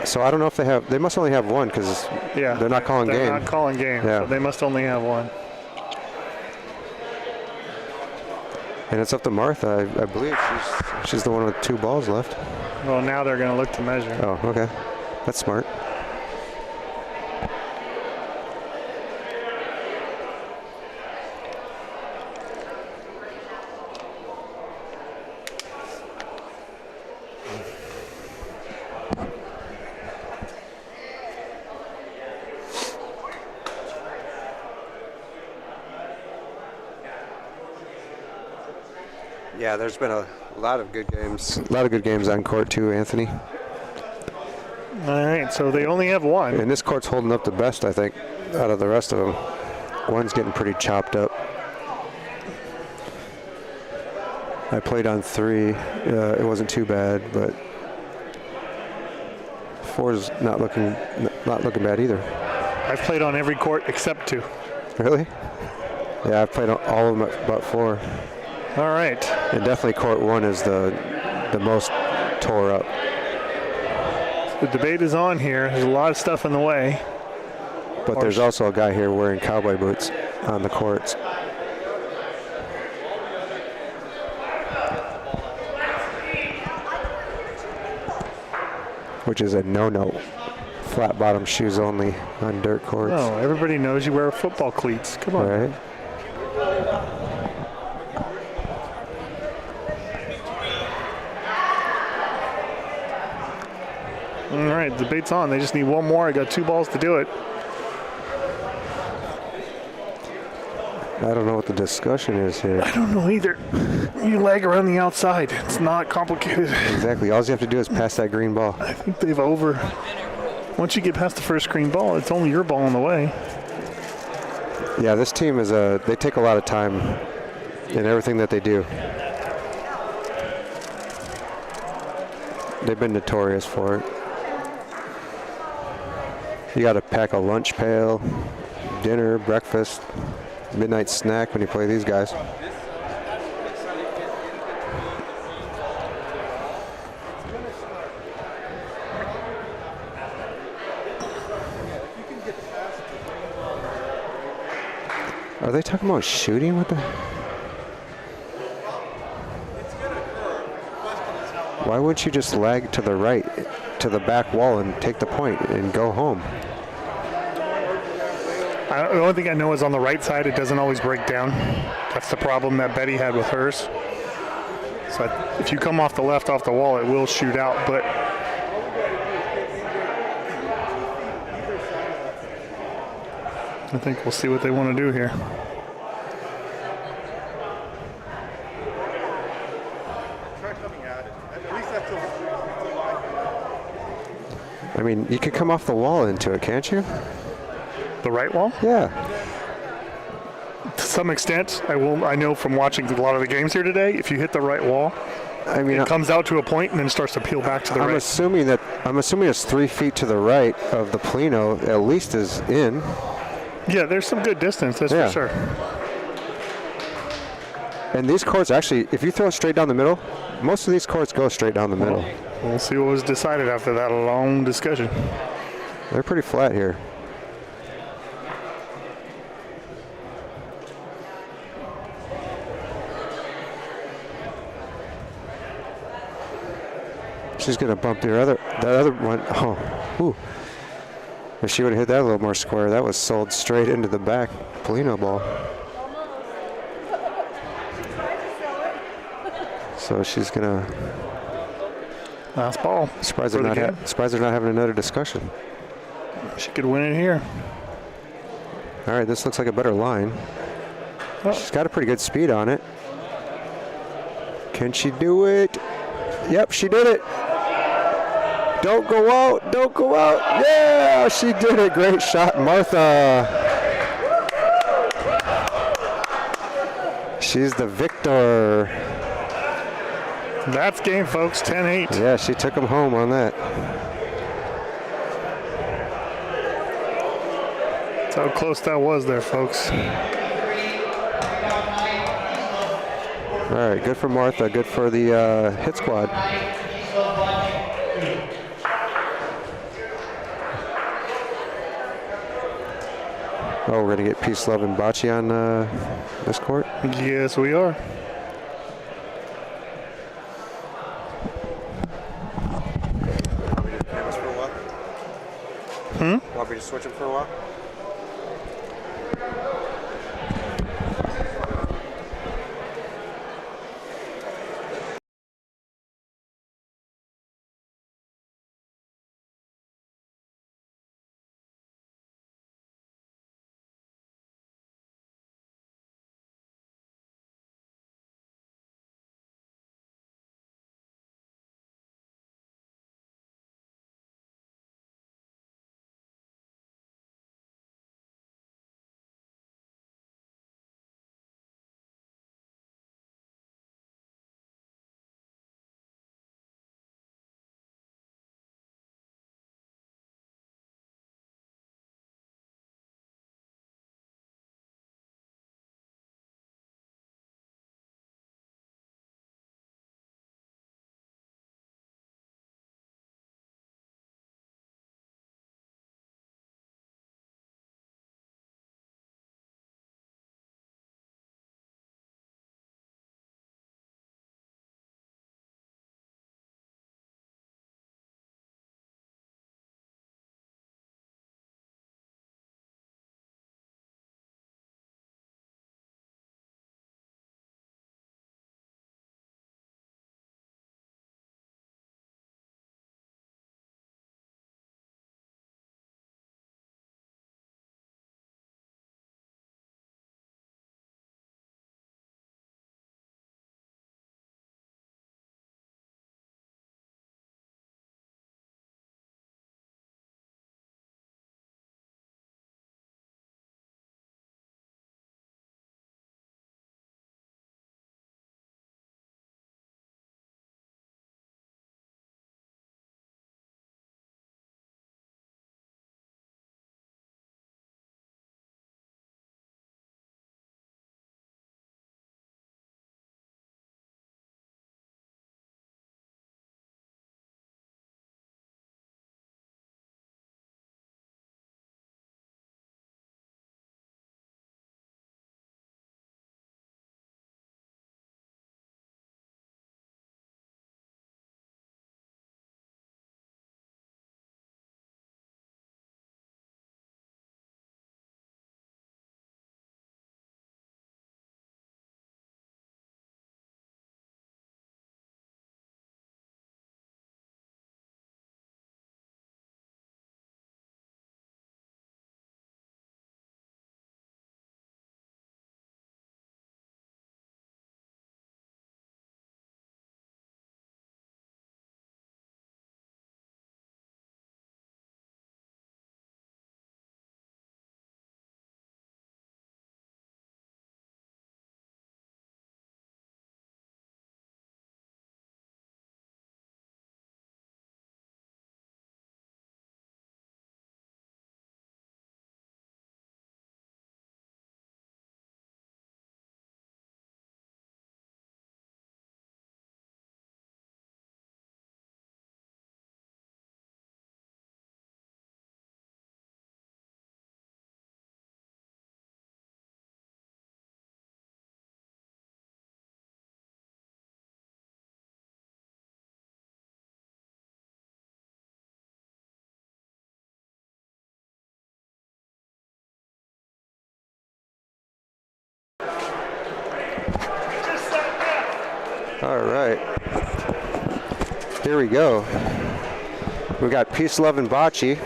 So I don't know if they must only have one because Yeah. they're not calling game. They're not calling game. Yeah. So they must only have one. And it's up to Martha. I believe she's the one with 2 balls left. Well, now they're going to look to measure. Oh, okay. That's smart. Yeah, there's been a lot of good games. A lot of good games on court too, Anthony. All right, so they only have one. And this court's holding up the best, I think, out of the rest of them. One's getting pretty chopped up. I played on 3. It wasn't too bad, but 4's not looking bad either. I've played on every court except 2. Really? Yeah, I've played on all of them but 4. All right. And definitely court 1 is the most tore up. The debate is on here. There's a lot of stuff in the way. But there's also a guy here wearing cowboy boots on the courts. Which is a no-no. Flat bottom shoes only on dirt courts. Oh, everybody knows you wear football cleats. Come on. Right? All right, debate's on. They just need one more. I got 2 balls to do it. I don't know what the discussion is here. I don't know either. You lag around the outside. It's not complicated. Exactly. All you have to do is pass that green ball. I think they've over. Once you get past the first green ball, it's only your ball in the way. Yeah, this team is they take a lot of time in everything that they do. They've been notorious for it. You got to pack a lunch pail, dinner, breakfast, midnight snack when you play these guys. Are they talking about shooting? What the? Why wouldn't you just lag to the right, to the back wall and take the point and go home? The only thing I know is on the right side, it doesn't always break down. That's the problem that Betty had with hers. So if you come off the left off the wall, it will shoot out, but I think we'll see what they want to do here. I mean, you could come off the wall into it, can't you? The right wall? Yeah. To some extent, I know from watching a lot of the games here today, if you hit the right wall, I mean, it comes out to a point and then starts to peel back to the I'm right. assuming it's 3 feet to the right of the Plano, at least is in. Yeah, there's some good distance, that's Yeah. for sure. And these courts actually, if you throw it straight down the middle, most of these courts go straight down the middle. We'll see what was decided after that long discussion. They're pretty flat here. She's gonna bump that other one. Oh, ooh. If she would have hit that a little more square, that was sold straight into the back Polino ball. So she's gonna. Last ball. Surprised for they're the not. game. Surprised they're not having another discussion. She could win it here. All right, this looks like a better line. Oh. She's got a pretty good speed on it. Can she do it? Yep, she did it. Don't go out. Don't go out. Yeah, she did it. Great shot, Martha. She's the victor. That's game, folks. 10-8. Yeah, she took him home on that. That's how close that was there, folks. All right, good for Martha. Good for the hit squad. Oh, we're gonna get Peace, Love, and Bocce on this court. Yes, we are. Want me to canvas for a while? Want me to switch them for a while? All right. Here we go. We got Peace, Love, and Bocce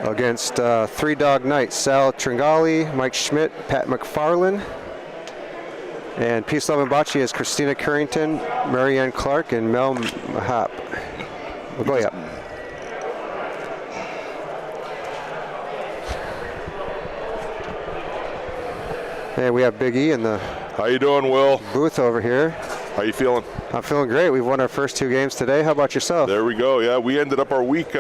against Three Dog Night. Sal Tringali, Mike Schmidt, Pat McFarlane. And Peace, Love, and Bocce is Christina Currington, Marianne Clark, and Mel Mahap. Magoya. And we have Big E in the How you doing, Will? booth over here. How you feeling? I'm feeling great. We've won our first 2 games today. How about yourself? There we go. Yeah, we ended up our weekend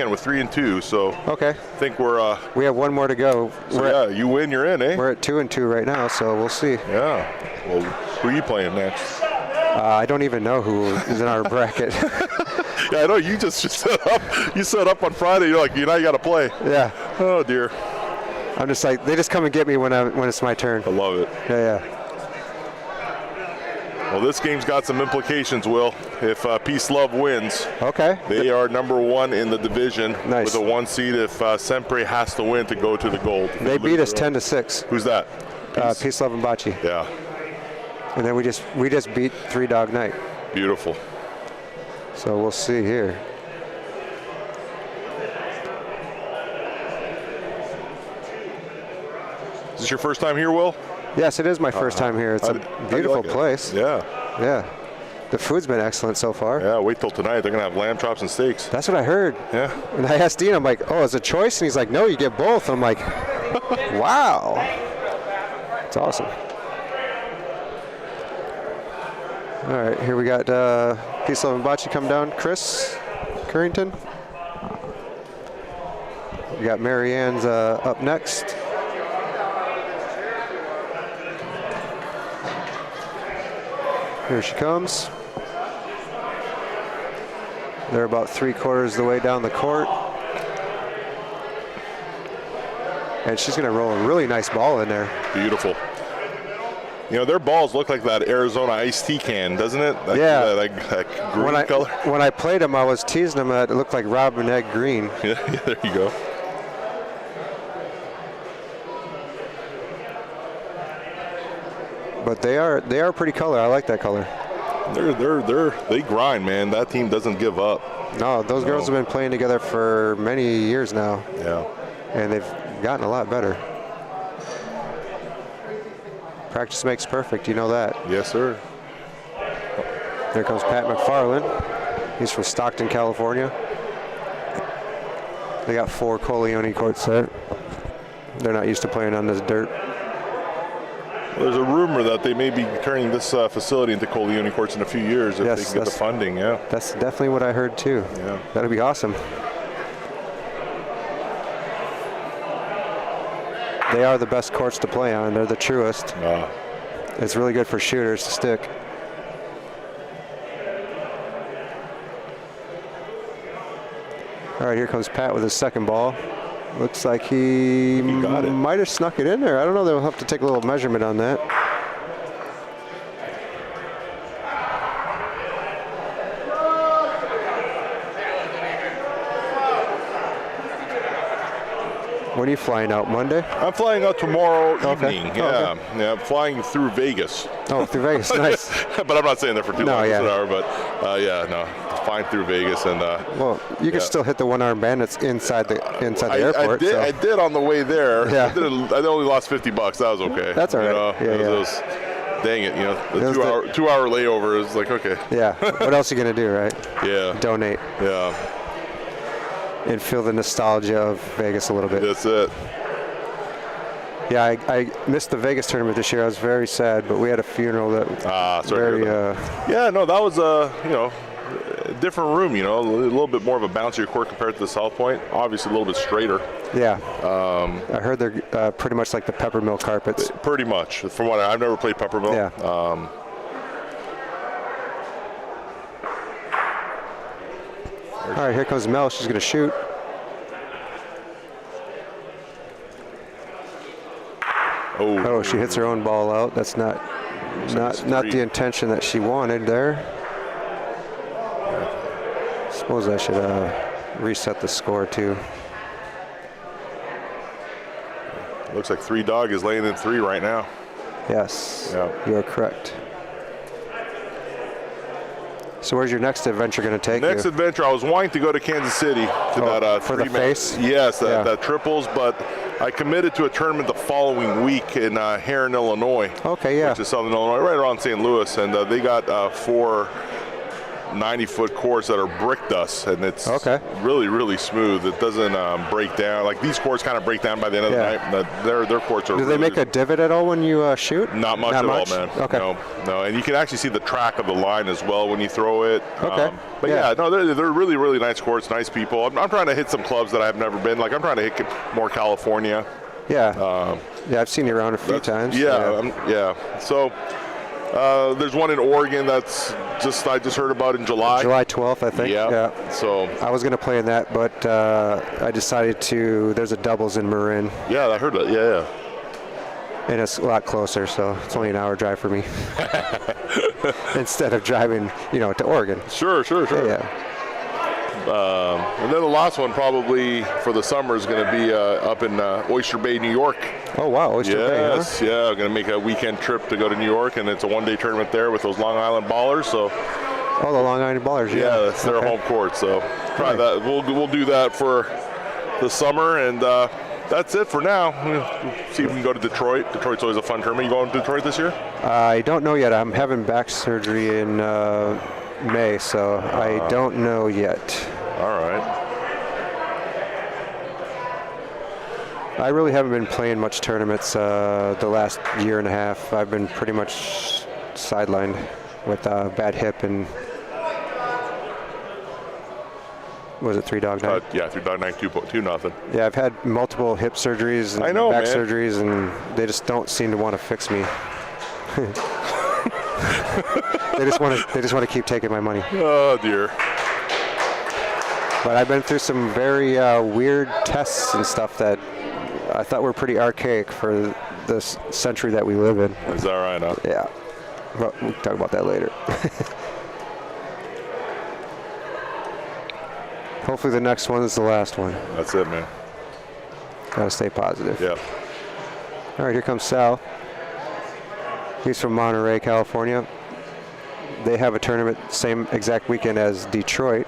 with 3-2. So Okay. I think we're. We have one more to go. So you win, you're in, eh? We're at 2-2 right now, so we'll see. Yeah. Well, who are you playing next? I don't even know who is in our bracket. Yeah, I know. You just set up. You set up on Friday. You're like, now you got to play. Yeah. Oh dear. I'm just like, they just come and get me when it's my turn. I love it. Yeah. Well, this game's got some implications, Will. If Peace Love wins, Okay. they are number 1 in the division Nice. with a 1 seed. If Sempre has to win to go to the gold. If They beat us lose, 10-6. Who's that? Peace, Love, and Bocce. Yeah. And then we just beat Three Dog Night. Beautiful. So we'll see here. Is this your first time here, Will? Yes, it is my first time here. It's How a do you beautiful like it? place. Yeah. Yeah. The food's been excellent so far. Yeah, wait till tonight. They're going to have lamb chops and steaks. That's what I heard. Yeah. And I asked Dean, I'm like, oh, is it a choice? And he's like, no, you get both. I'm like, wow. It's awesome. All right, here we got Peace, Love, and Bocce come down. Chris Currington. We got Marianne's up next. Here she comes. They're about 3/4 of the way down the court. And she's going to roll a really nice ball in there. Beautiful. You know, their balls look like that Arizona iced tea can, doesn't it? Yeah. That green color. When I played them, I was teasing them that it looked like Robin Egg green. Yeah, there you go. But they are a pretty color. I like that color. They grind, man. That team doesn't give up. No, those girls have been playing together for many years now, Yeah. and they've gotten a lot better. Practice makes perfect, you know that. Yes, sir. There comes Pat McFarlane. He's from Stockton, California. They got 4 Coleone courts there. They're not used to playing on this dirt. There's a rumor that they may be turning this facility into Coleone courts in a few years if Yes, they can get the funding. Yeah. That's definitely what I heard too. Yeah. That'd be awesome. They are the best courts to play on. They're the truest. It's really good for shooters to stick. All right, here comes Pat with his second ball. Looks like he got it. might have snuck it in there. I don't know. They'll have to take a little measurement on that. When are you flying out? Monday? I'm flying out tomorrow Okay. evening. Oh, Yeah. okay. Yeah. I'm flying through Vegas. Oh, through Vegas. Nice. But I'm not staying there for too No, long. yeah. Just an hour, but yeah, no. Flying through Vegas and Well, you can Yeah. still hit the one-arm bandits inside the airport. I did on the way there. Yeah. I only lost $50. That was okay. That's all right. You know, Yeah, it was, dang it, you know, the It was the- two-hour layover is like, okay. Yeah. What else are you gonna do, right? Yeah. Donate Yeah. and feel the nostalgia of Vegas a little bit. That's it. Yeah, I missed the Vegas tournament this year. I was very sad, but we had a funeral that Sorry to very. hear that. Yeah, no, that was a different room. You know, a little bit more of a bouncier court compared to the South Point. Obviously, a little bit straighter. Yeah. I heard they're pretty much like the peppermill carpets. Pretty much, from what I've never played Peppermill. Yeah. All right, here comes Mel. She's gonna shoot. Oh, she hits her own ball out. That's not the intention that she wanted there. Suppose I should reset the score too. Looks like 3 Dog is laying in 3 right now. Yes, Yeah. you are correct. So where's your next adventure going to take Next you? adventure, I was wanting to go to Kansas City to that for the face? Yes, Yeah. that triples, but I committed to a tournament the following week in Heron, Illinois. Okay, yeah. Which is Southern Illinois, right around St. Louis, and they got 4 90-foot courts that are brick dust, and it's really, really smooth. It doesn't break down. Like these courts kind of break down by the end of the night. Their courts are. Do they make a divot at all when you shoot? Not much at all, man. Okay. No, and you can actually see the track of the line as well when you throw it. Okay. But they're really, really nice courts, nice people. I'm trying to hit some clubs that I've never been. Like I'm trying to hit more California. Yeah. I've seen you around a few times. Yeah. So. There's one in Oregon that's I just heard about in July. July 12th, I think. Yeah. So I was going to play in that, but I decided to. There's a doubles in Marin. Yeah, I heard that. Yeah. And it's a lot closer, so it's only an hour drive for me. Instead of driving, to Oregon. Sure. Yeah. And then the last one probably for the summer is going to be up in Oyster Bay, New York. Oh, wow. Oyster Bay, huh? Yeah. I'm going to make a weekend trip to go to New York, and it's a one-day tournament there with those Long Island Ballers. So. Oh, the Long Island Ballers, yeah. Yeah, that's their home court. So try that. We'll do that for the summer, and that's it for now. We'll see if we can go to Detroit. Detroit's always a fun tournament. You going to Detroit this year? I don't know yet. I'm having back surgery in May, so I don't know yet. All right. I really haven't been playing much tournaments the last year and a half. I've been pretty much sidelined with a bad hip and was it 3-dog night? 3-dog night, 2-0. Yeah, I've had multiple hip surgeries and back surgeries, and they just don't seem to want to fix me. They just want to keep taking my money. Oh dear. But I've been through some very weird tests and stuff that I thought were pretty archaic for this century that we live in. Is that right? Huh? Yeah. But we'll talk about that later. Hopefully the next one is the last one. That's it, man. Gotta stay positive. Yeah. All right, here comes Sal. He's from Monterey, California. They have a tournament same exact weekend as Detroit.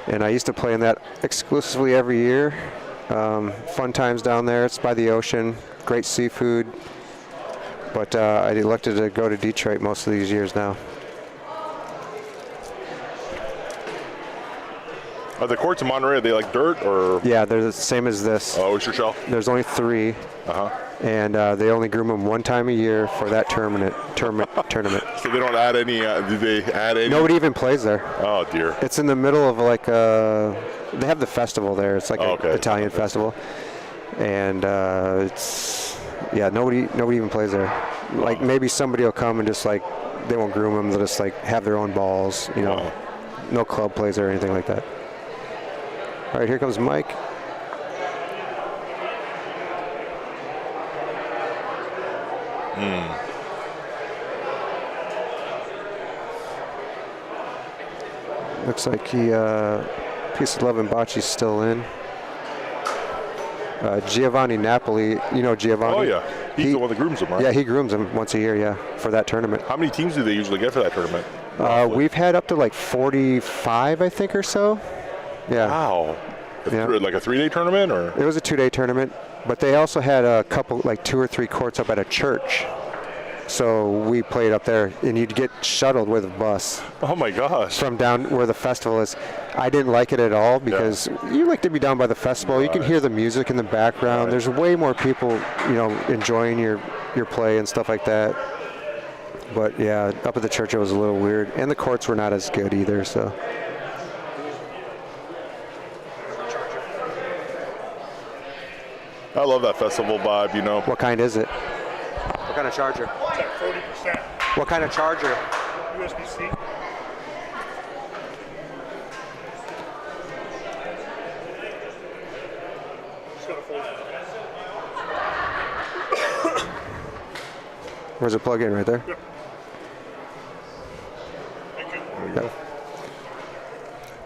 And I used to play in that exclusively every year. Fun times down there. It's by the ocean. Great seafood. But I elected to go to Detroit most of these years now. Are the courts in Monterey, are they like dirt or? Yeah, they're the same as this. Oh, oyster shell? There's only 3. And they only groom them one time a year for that tournament. So they don't add any, do they add any? Nobody even plays there. Oh, dear. It's in the middle of like they have the festival there. It's like an Italian festival. And nobody even plays there. Like maybe somebody will come and just like, they won't groom them. They'll just like have their own balls, No club plays there or anything like that. All right, here comes Mike. Looks like piece of 11 Bocce's still in. Giovanni Napoli, Giovanni? Oh, yeah. He's the one that grooms them, right? Yeah, he grooms them once a year, for that tournament. How many teams do they usually get for that tournament? We've had up to like 45, I think, or so. Yeah. Wow. Like a 3-day tournament, or? It was a 2-day tournament, but they also had a couple, like 2 or 3 courts up at a church. So we played up there, and you'd get shuttled with a bus. Oh my gosh! From down where the festival is. I didn't like it at all because you like to be down by the festival. You can hear the music in the background. There's way more people, enjoying your play and stuff like that. But yeah, up at the church it was a little weird, and the courts were not as good either. So. I love that festival vibe, What kind is it? What kind of charger? It's at 40%. What kind of charger? USB-C. Just gotta fold it. Where's it plug in? Right there? Yep. Thank you. There you go.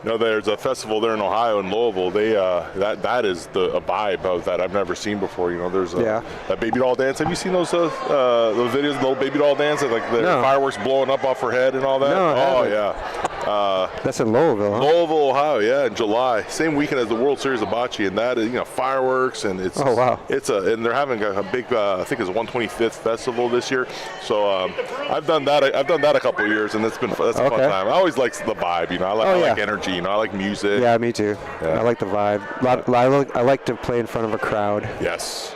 No, there's a festival there in Ohio in Louisville. They that is a vibe of that I've never seen before. You know, there's that baby doll dance. Have you seen those videos, the little baby doll dance, like the fireworks blowing up off her head and all that? No, I haven't. Yeah. That's in Louisville, huh? Louisville, Ohio, yeah, in July, same weekend as the World Series of Bocce, and that is fireworks, and it's and they're having a big I think it's 125th festival this year. So I've done that a couple of years, and that's a fun time. I always like the vibe, you know. I like energy. You know, I like music. Yeah, me too. Yeah. I like the vibe. I like to play in front of a crowd. Yes.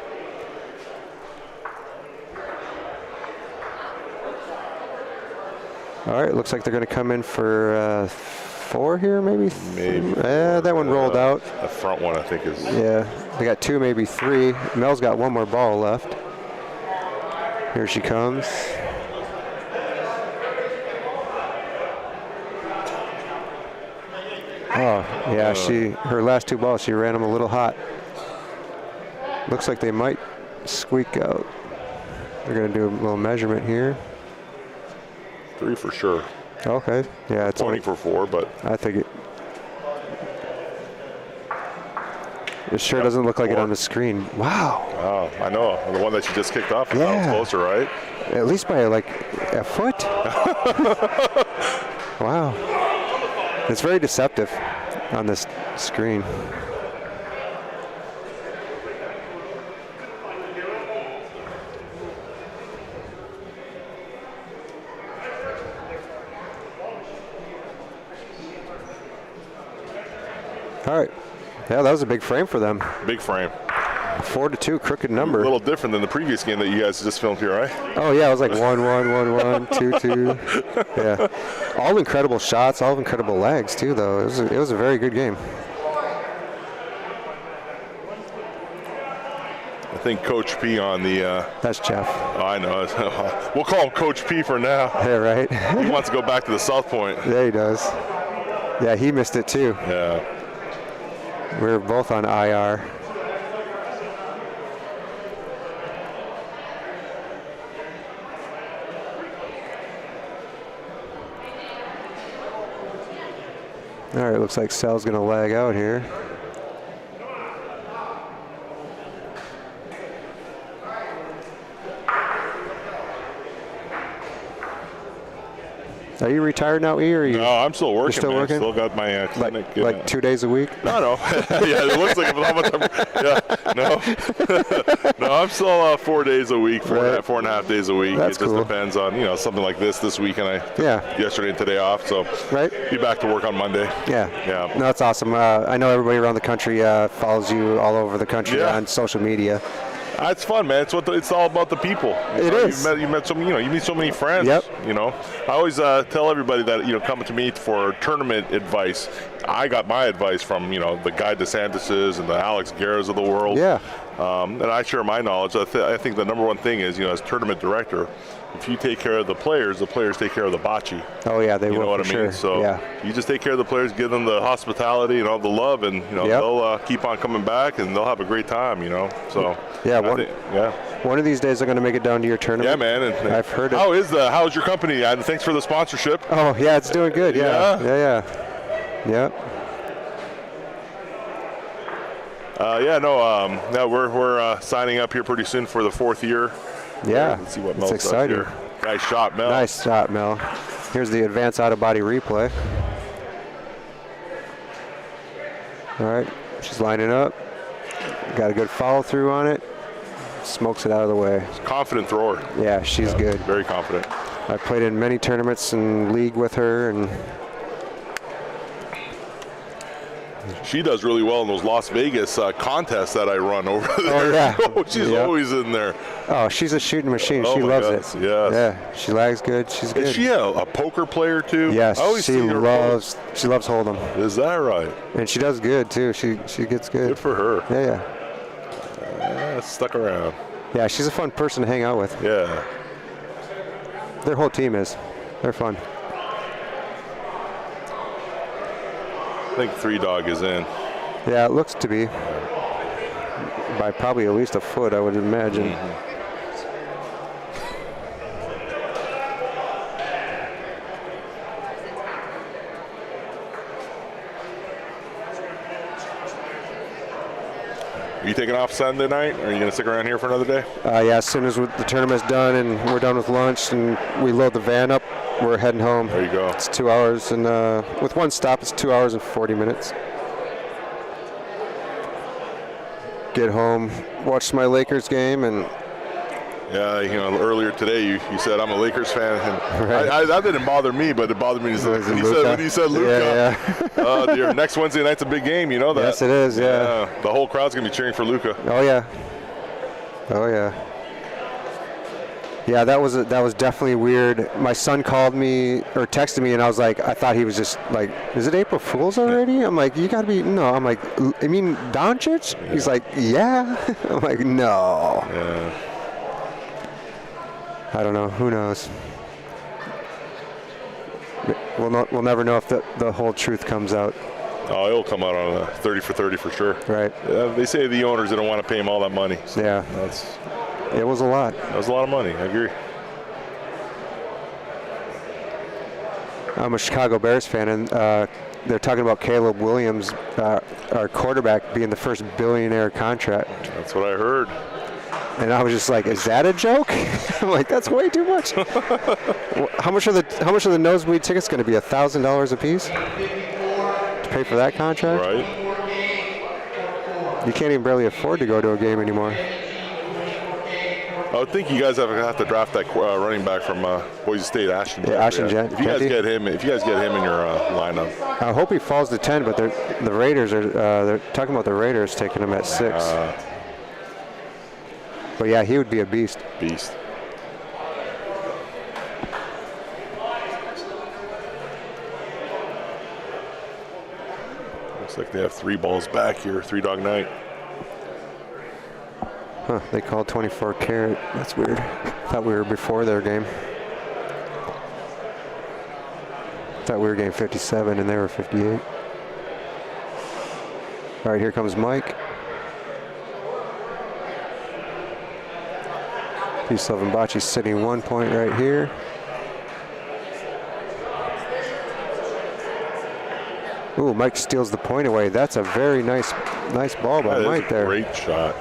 All right, looks like they're going to come in for 4 here, maybe. Maybe. That one rolled out. The front one, I think, is. Yeah, they got 2, maybe 3. Mel's got 1 more ball left. Here she comes. Oh, yeah, her last 2 balls, she ran them a little hot. Looks like they might squeak out. They're going to do a little measurement here. 3 for sure. Okay, yeah, it's 20 for 4, but I think it sure doesn't look like it on the screen. Wow. Wow, I know. The one that you just kicked off is closer, right? At least by like a foot. Wow. It's very deceptive on this screen. All right. Yeah, that was a big frame for them. Big frame. 4-2, crooked number. A little different than the previous game that you guys just filmed here, right? Oh yeah, it was like 1-1, 1-1, 2-2. Yeah, all incredible shots, all incredible legs too. Though it was a very good game. I think Coach P on the. That's Jeff. Oh, I know. We'll call him Coach P for now. Yeah, right. He wants to go back to the South Point. Yeah, he does. Yeah, he missed it too. Yeah. We were both on IR. All right, looks like Sal's going to lag out here. Are you retired now, E? Or are you? No, I'm still working. Still working? Still got my clinic. Like 2 days a week? No. Yeah, it looks like how much no. No, I'm still 4 days a week, 4.5 days a week. That's it just cool. depends on something like this weekend. Yesterday and today off, so be back to work on Monday. Yeah. Yeah. No, that's awesome. I know everybody around the country follows you all over the country on social media. It's fun, man. It's all about the people. It is. You met so many, you meet so many friends. Yep. I always tell everybody that coming to me for tournament advice. I got my advice from the Guy DeSantis's and the Alex Guerras of the world. Yeah. And I share my knowledge. I think the number one thing is as tournament director, if you take care of the players take care of the bocce. Oh yeah, they will. You know what I mean? Sure. So you just take care of the players, give them the hospitality and all the love, and they'll keep on coming back, and they'll have a great time. So one of these days they're going to make it down to your tournament. Yeah, man. And I've heard it. How's your company? And thanks for the sponsorship. Oh yeah, it's doing good. Yeah. We're signing up here pretty soon for the 4th year. Yeah, let's see what it's exciting. Here. Nice shot, Mel. Nice shot, Mel. Here's the advanced out-of-body replay. All right, she's lining up. Got a good follow-through on it. Smokes it out of the way. Confident thrower. Yeah, she's good. Very confident. I played in many tournaments in league with her, and she does really well in those Las Vegas contests that I run over there. Oh, yeah. She's always in there. Oh, she's a shooting machine. Oh, she loves it. Yes. Yeah, she lags good. She's good. Is she a poker player too? Yes, I always she loves hold'em. Is that right? And she does good too. She gets good. Good for her. Yeah. Stuck around. Yeah, she's a fun person to hang out with. Yeah. Their whole team is. They're fun. I think 3-dog is in. Yeah, it looks to be. By probably at least a foot, I would imagine. Mm-hmm. Are you taking off Sunday night, or are you going to stick around here for another day? Yeah, as soon as the tournament's done and we're done with lunch and we load the van up, we're heading home. There you go. It's 2 hours, and with one stop, it's 2 hours and 40 minutes. Get home, watch my Lakers game, and Yeah, earlier today you said I'm a Lakers fan, and Right. that didn't bother me, but it bothered me when you said Luka. Yeah. Oh dear! Next Wednesday night's a big game. You know that. Yes, it is. Yeah. The whole crowd's gonna be cheering for Luka. Oh yeah. Oh yeah. Yeah, that was definitely weird. My son called me or texted me, and I was like, I thought he was just like, is it April Fool's already? I'm like, you gotta be no. I'm like, I mean Doncic? Yeah. He's like, yeah. I'm like, no. Yeah. I don't know. Who knows? We'll never know if the whole truth comes out. Oh, it'll come out on a 30 for 30 for sure. Right. They say the owners didn't want to pay him all that money. So Yeah. It was a lot. That was a lot of money. I agree. I'm a Chicago Bears fan, and they're talking about Caleb Williams, our quarterback, being the first billionaire contract. That's what I heard. And I was just like, is that a joke? I'm like, that's way too much. How much are the nosebleed tickets going to be? $1,000 a piece to pay for that contract? Right. You can't even barely afford to go to a game anymore. I would think you guys have to draft that running back from Boise State, Ashton. Yeah, Ashton Jet. If you guys get him in your lineup. I hope he falls to 10, but the Raiders are they're talking about the Raiders taking him at 6. But yeah, he would be a beast. Looks like they have 3 balls back here, 3-dog night. Huh, they called 24 karat. That's weird. Thought we were before their game. Thought we were game 57 and they were 58. All right, here comes Mike. Peace, love, and Bocce sitting 1 point right here. Ooh, Mike steals the point away. That's a very nice ball by Mike there. Great shot.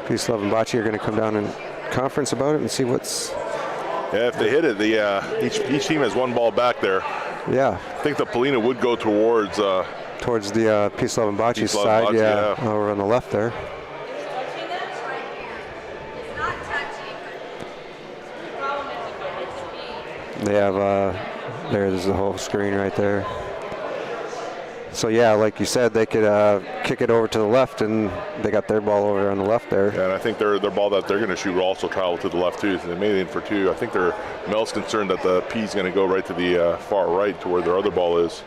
Peace, love, and Bocce are going to come down and conference about it and see what's. Yeah, if they hit it, each team has 1 ball back there. Yeah. I think the Polina would go towards the Peace, love, and Bocce side. Yeah, over on the left there. They have there's the whole screen right there. So yeah, like you said, they could kick it over to the left, and they got their ball over on the left there. Yeah, and I think their ball that they're going to shoot will also travel to the left too. So they made it in for 2. I think Mel's concerned that the P's going to go right to the far right to where their other ball is.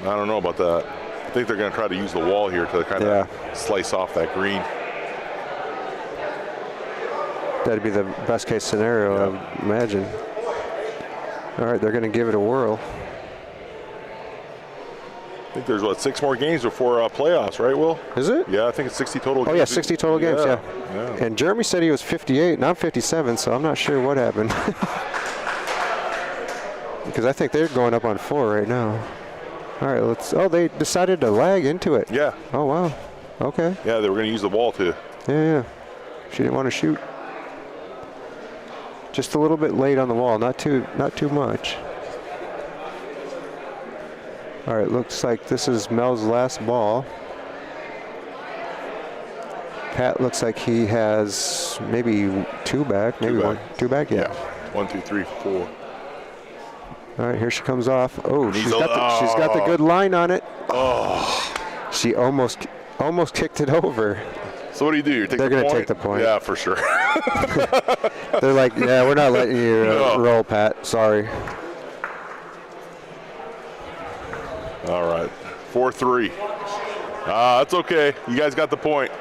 I don't know about that. I think they're going to try to use the wall here to kind of slice off that green. That'd be the best case scenario, I imagine. All right, they're going to give it a whirl. I think there's 6 more games before playoffs, right, Will? Is it? Yeah, I think it's 60 total games. Oh yeah, 60 total games, yeah. And Jeremy said he was 58, and I'm 57, so I'm not sure what happened. Because I think they're going up on 4 right now. All right, they decided to lag into it. Yeah. Oh, wow. Okay. Yeah, they were going to use the wall too. Yeah. She didn't want to shoot. Just a little bit late on the wall, not too much. All right, looks like this is Mel's last ball. Pat looks like he has maybe 2 back, maybe 1, 2 back. Yeah. 1, 2, 3, 4. All right, here she comes off. Oh, she's got the good line on it. Oh. She almost kicked it over. So what do you do? They're going to take the point. Yeah, for sure. They're like, yeah, we're not letting you roll, Pat. Sorry. All right, 4-3. That's okay. You guys got the point.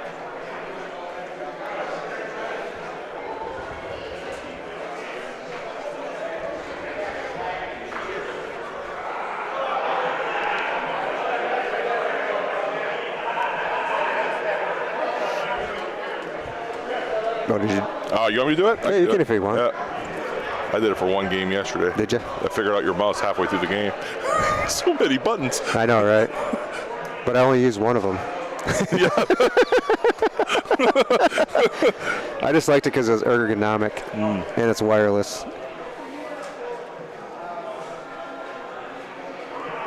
Oh, did you? Oh, you want me to do it? Yeah, you can if you want. Yeah. I did it for 1 game yesterday. Did you? I figured out your mouse halfway through the game. So many buttons. I know, right? but I only use one of them. I just liked it because it was ergonomic and it's wireless.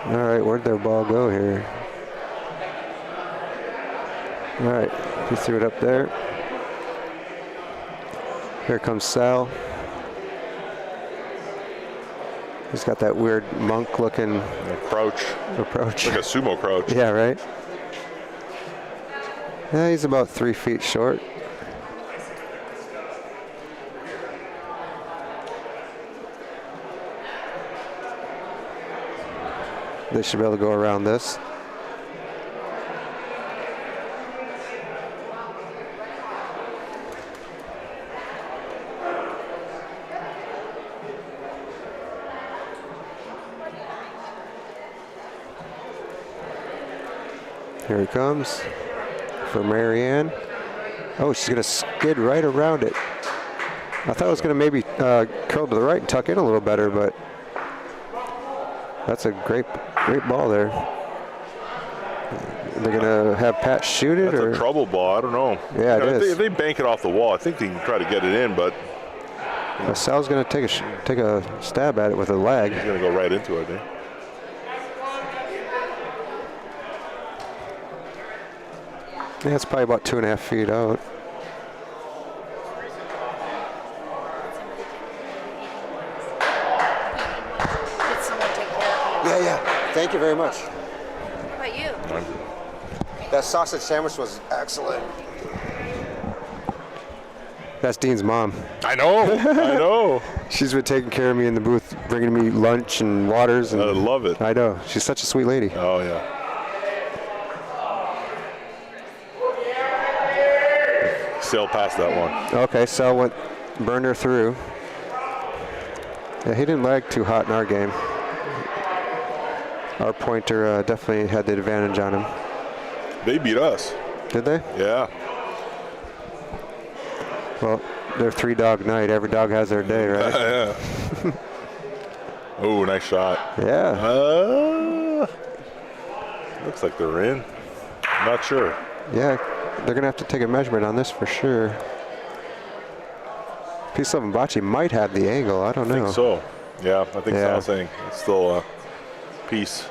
All right, where'd their ball go here? All right, he threw it up there. Here comes Sal. He's got that weird monk-looking Crouch. approach. Like a sumo crouch. Yeah, right? Yeah, he's about 3 feet short. They should be able to go around this. Here he comes for Marianne. Oh, she's going to skid right around it. I thought it was going to maybe curl to the right and tuck in a little better, but that's a great ball there. They're going to have Pat shoot it? That's or a trouble ball. I don't know. Yeah, it is. If they bank it off the wall, I think they can try to get it in, but Sal's going to take a stab at it with a lag. he's going to go right into it, I think. Yeah, it's probably about 2.5 feet out. Did someone take care of you? Yeah. Thank you very much. How about you? That sausage sandwich was excellent. That's Dean's mom. I know. She's been taking care of me in the booth, bringing me lunch and waters. And I love it. I know. She's such a sweet lady. Oh, yeah. Sailed past that one. Okay, Sal burned her through. Yeah, he didn't lag too hot in our game. Our pointer definitely had the advantage on him. They beat us. Did they? Yeah. Well, they're 3-dog night. Every dog has their day, right? Yeah. Oh, nice shot. Yeah. Looks like they're in. Not sure. Yeah, they're going to have to take a measurement on this for sure. P7 Bocce might have the angle. I don't know. I think so. Yeah, I think Yeah. Sal's saying it's still a piece.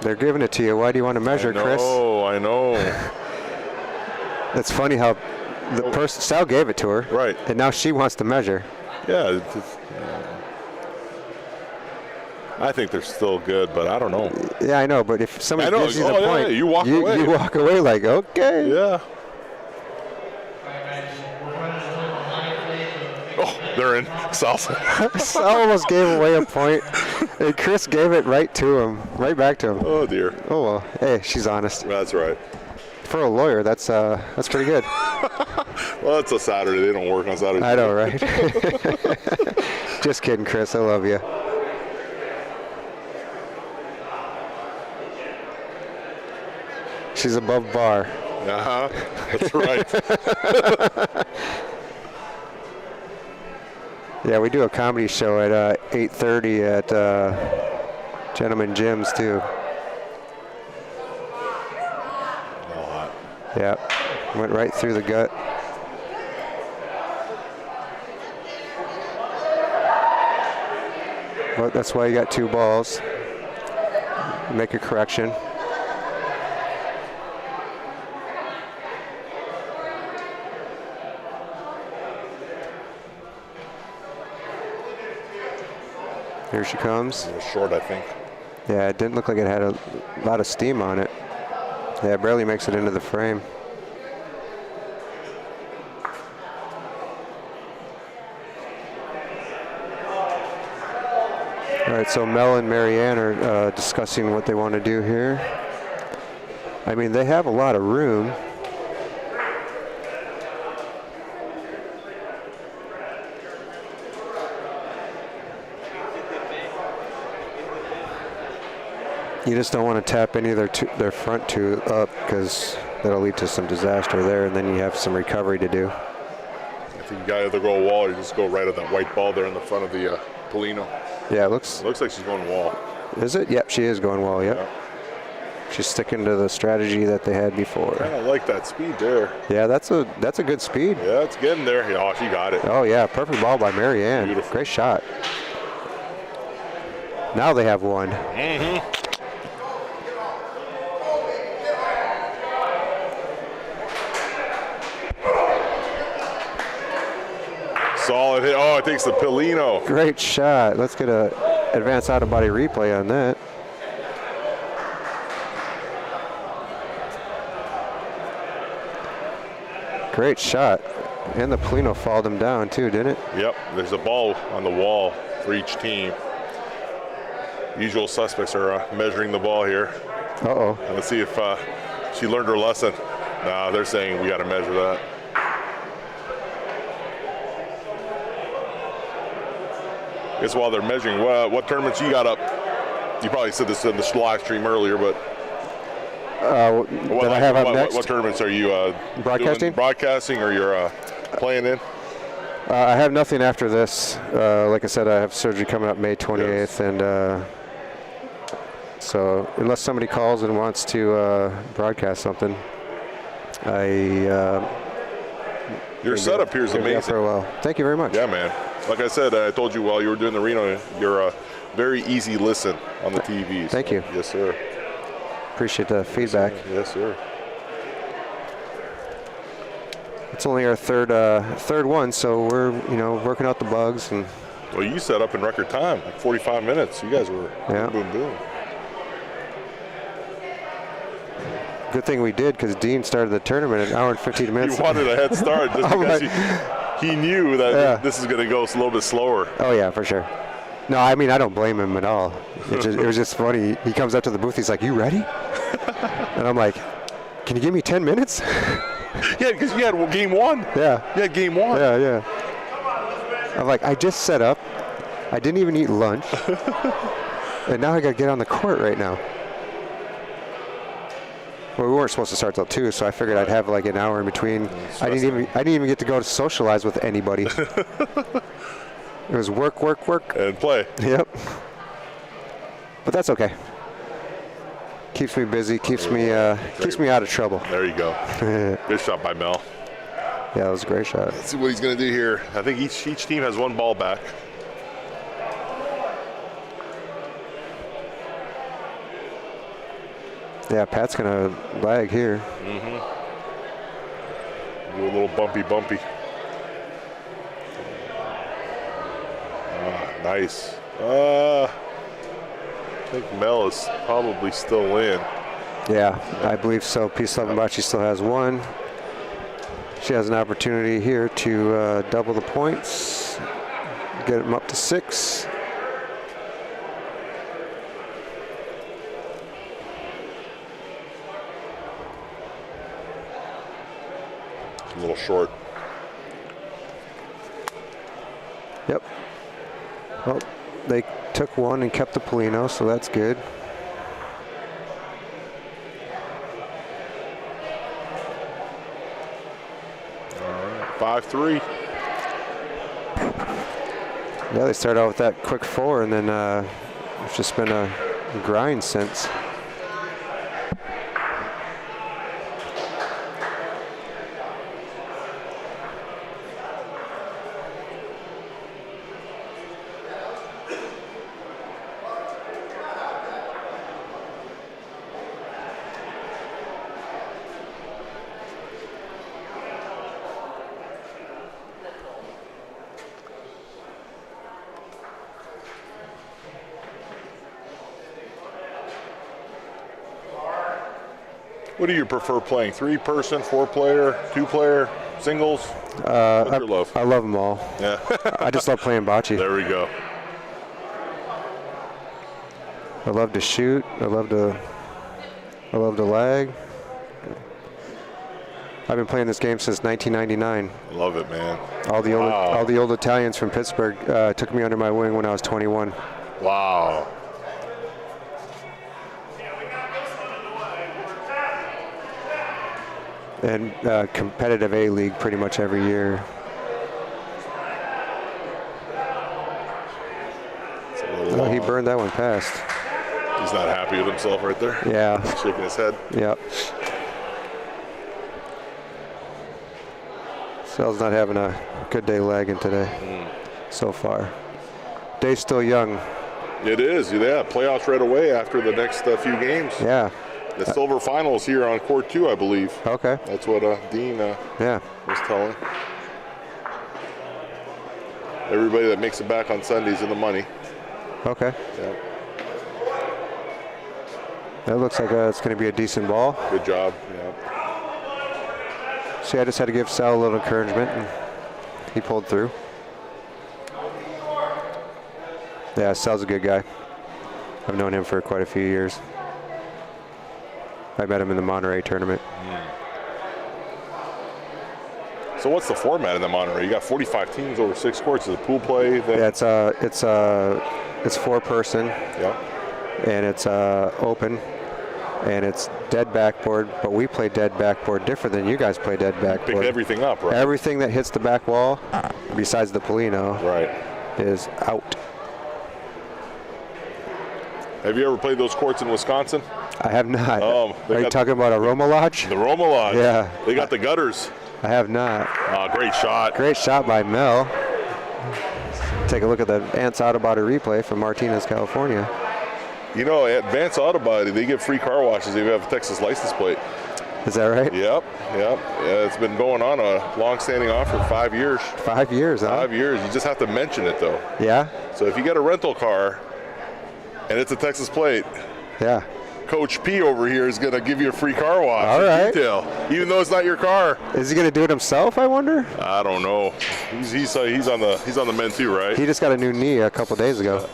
They're giving it to you. Why do you want to measure, Chris? Oh, I know. It's funny how the person, Sal gave it to her. Right. And now she wants to measure. Yeah. I think they're still good, but I don't know. Yeah, I know, but if somebody I know. gives you the Oh, yeah, point, yeah, you walk away. You walk away like, okay. Yeah. Oh, they're in. Salsa. Sal almost gave away a point, and Chris gave it right to him, right back to him. Oh, dear. Oh, well. Hey, she's honest. That's right. For a lawyer, that's pretty good. Well, it's a Saturday. They don't work on Saturday. I know, right? Just kidding, Chris. I love you. She's above bar. Uh-huh. That's right. Yeah, we do a comedy show at 8:30 at Gentleman Jim's too. Yeah, went right through the gut. But that's why you got 2 balls. Make a correction. Here she comes. It was short, I think. Yeah, it didn't look like it had a lot of steam on it. Yeah, it barely makes it into the frame. All right, so Mel and Marianne are discussing what they want to do here. I mean, they have a lot of room. You just don't want to tap any of their front 2 up because that'll lead to some disaster there, and then you have some recovery to do. think you got to either go wall or you just go right at that white ball there in the front of the Polino. Yeah, it looks like she's going wall. Is it? Yep, she is going wall. Yep. Yeah. She's sticking to the strategy that they had before. I kind of like that speed there. Yeah, that's a good speed. Yeah, it's getting there. Oh, she got it. Oh yeah, perfect ball by Marianne. Beautiful. Great shot. Now they have one. Mm-hmm. Solid hit. Oh, it takes the Polino. Great shot. Let's get a advanced out of body replay on that. Great shot. And the Polino fouled him down too, didn't it? Yep. There's a ball on the wall for each team. Usual suspects are measuring the ball here. Uh-oh. And let's see if she learned her lesson. Nah, they're saying we got to measure that. I guess while they're measuring, what tournaments you got up? You probably said this in the live stream earlier, but that I have up next. What tournaments are you broadcasting? Broadcasting, or you're playing in? I have nothing after this. Like I said, I have surgery coming up May 28th, and so unless somebody calls and wants to broadcast something, your setup here is amazing. For a while. Thank you very much. Yeah, man. Like I said, I told you while you were doing the Reno, you're a very easy listen on the TV. Thank you. Yes, sir. Appreciate the feedback. Yes, sir. It's only our third one, so we're working out the bugs and. Well, you set up in record time, like 45 minutes. You guys were boom, boom. Good thing we did, because Dean started the tournament an hour and 15 minutes. He wanted a head start just because he knew that this is going to go a little bit slower. Oh, yeah, for sure. No, I mean, I don't blame him at all. It was just funny. He comes up to the booth. He's like, "You ready?" And I'm like, "Can you give me 10 minutes?" Yeah, because you had game one. Yeah. You had game one. Yeah. I'm like, I just set up. I didn't even eat lunch. And now I got to get on the court right now. Well, we weren't supposed to start till 2, so I figured I'd have like an hour in between. I didn't even get to go to socialize with anybody. It was work, and play. Yep. But that's okay. Keeps me busy. Keeps me out of trouble. There you go. Good shot by Mel. Yeah, that was a great shot. Let's see what he's going to do here. I think each team has one ball back. Yeah, Pat's gonna lag here. Mm-hmm. Do a little bumpy. Nice. I think Mel is probably still in. Yeah, I believe so. Peace Love Mbachi still has one. She has an opportunity here to double the points, get them up to 6. A little short. Yep. Well, they took one and kept the Polino, so that's good. All right, 5-3. Yeah, they started out with that quick 4, and then it's just been a grind since. What do you prefer playing? 3-person, 4-player, 2-player, singles? What's your love? I love them all. Yeah. I just love playing bocce. There we go. I love to shoot. I love to lag. I've been playing this game since 1999. Love it, man. All the old Italians from Pittsburgh took me under my wing when I was 21. Wow. And competitive A-League pretty much every year. Oh, he burned that one past. He's not happy with himself right there. Yeah. Shaking his head. Yep. Sal's not having a good day lagging today so far. Day's still young. It is, yeah. Playoffs right away after the next few games. Yeah. The silver finals here on court 2, I believe. Okay. That's what Dean was telling. Everybody that makes it back on Sundays in the money. Okay. Yeah. That looks like it's going to be a decent ball. Good job. Yeah. See, I just had to give Sal a little encouragement, and he pulled through. Yeah, Sal's a good guy. I've known him for quite a few years. I met him in the Monterey tournament. So what's the format in the Monterey? You got 45 teams over 6 courts. Is it pool play? Yeah, it's 4-person. Yeah. And it's open. And it's dead backboard, but we play dead backboard different than you guys play dead backboard. Pick everything up, right? Everything that hits the back wall, besides the Polino, right, is out. Have you ever played those courts in Wisconsin? I have not. Are you talking about a Roma Lodge? The Roma Lodge. Yeah. They got the gutters. I have not. Great shot. Great shot by Mel. Take a look at the Ants Auto Body replay from Martinez, California. You know, at Vance Auto Body, they give free car washes if you have a Texas license plate. Is that right? Yep. Yeah, it's been going on a long-standing offer 5 years. 5 years, huh? 5 years. You just have to mention it, though. Yeah? So if you get a rental car and it's a Texas plate, yeah, Coach P over here is going to give you a free car wash. All right. Detail, even though it's not your car. Is he going to do it himself, I wonder? I don't know. He's on the men too, right? He just got a new knee a couple days ago.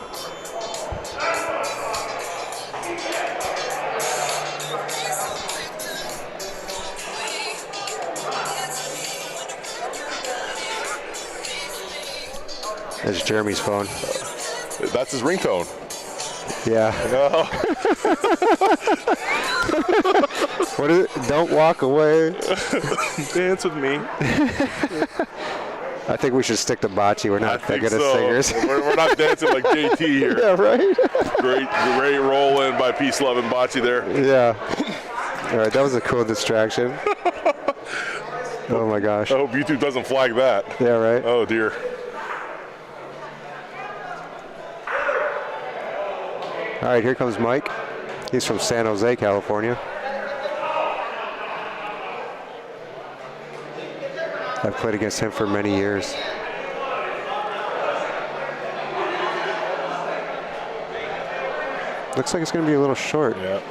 That's Jeremy's phone. That's his ringtone. Yeah. No. What is it? Don't walk away. Dance with me. I think we should stick to bocce. We're not that good at singers. We're not dancing like JT here. Yeah, right? Great roll in by Peace, Love, and Bocce there. Yeah. All right, that was a cool distraction. Oh, my gosh. I hope YouTube doesn't flag that. Yeah, right? Oh, dear. All right, here comes Mike. He's from San Jose, California. I've played against him for many years. Looks like it's going to be a little short. Yeah.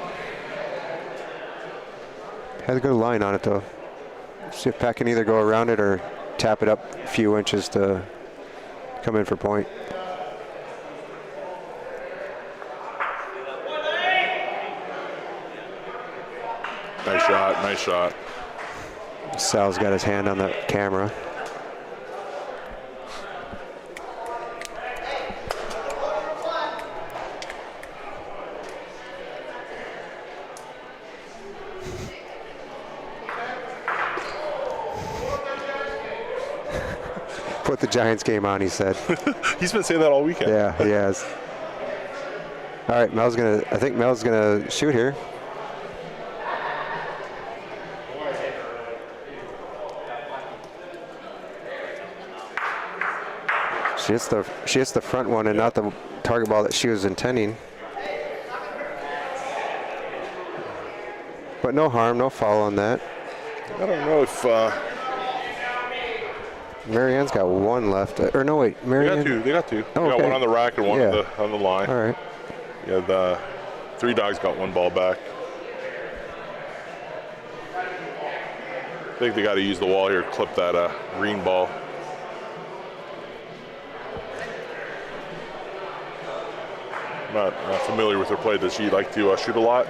Has a good line on it, though. See if Pat can either go around it or tap it up a few inches to come in for point. Nice shot, nice shot. Sal's got his hand on the camera. Put the Giants game on, he said. He's been saying that all weekend. Yeah, he has. All right, I think Mel's gonna shoot here. She hits the front one and not the target ball that she was intending. But no harm, no foul on that. I don't know if Marianne's got one left. Or no, wait, Marianne. They got two. Oh, They got okay. one on the rack and one on the line. All right. Yeah, the Three Dogs got one ball back. I think they got to use the wall here to clip that green ball. Not familiar with her play. Does she like to shoot a lot?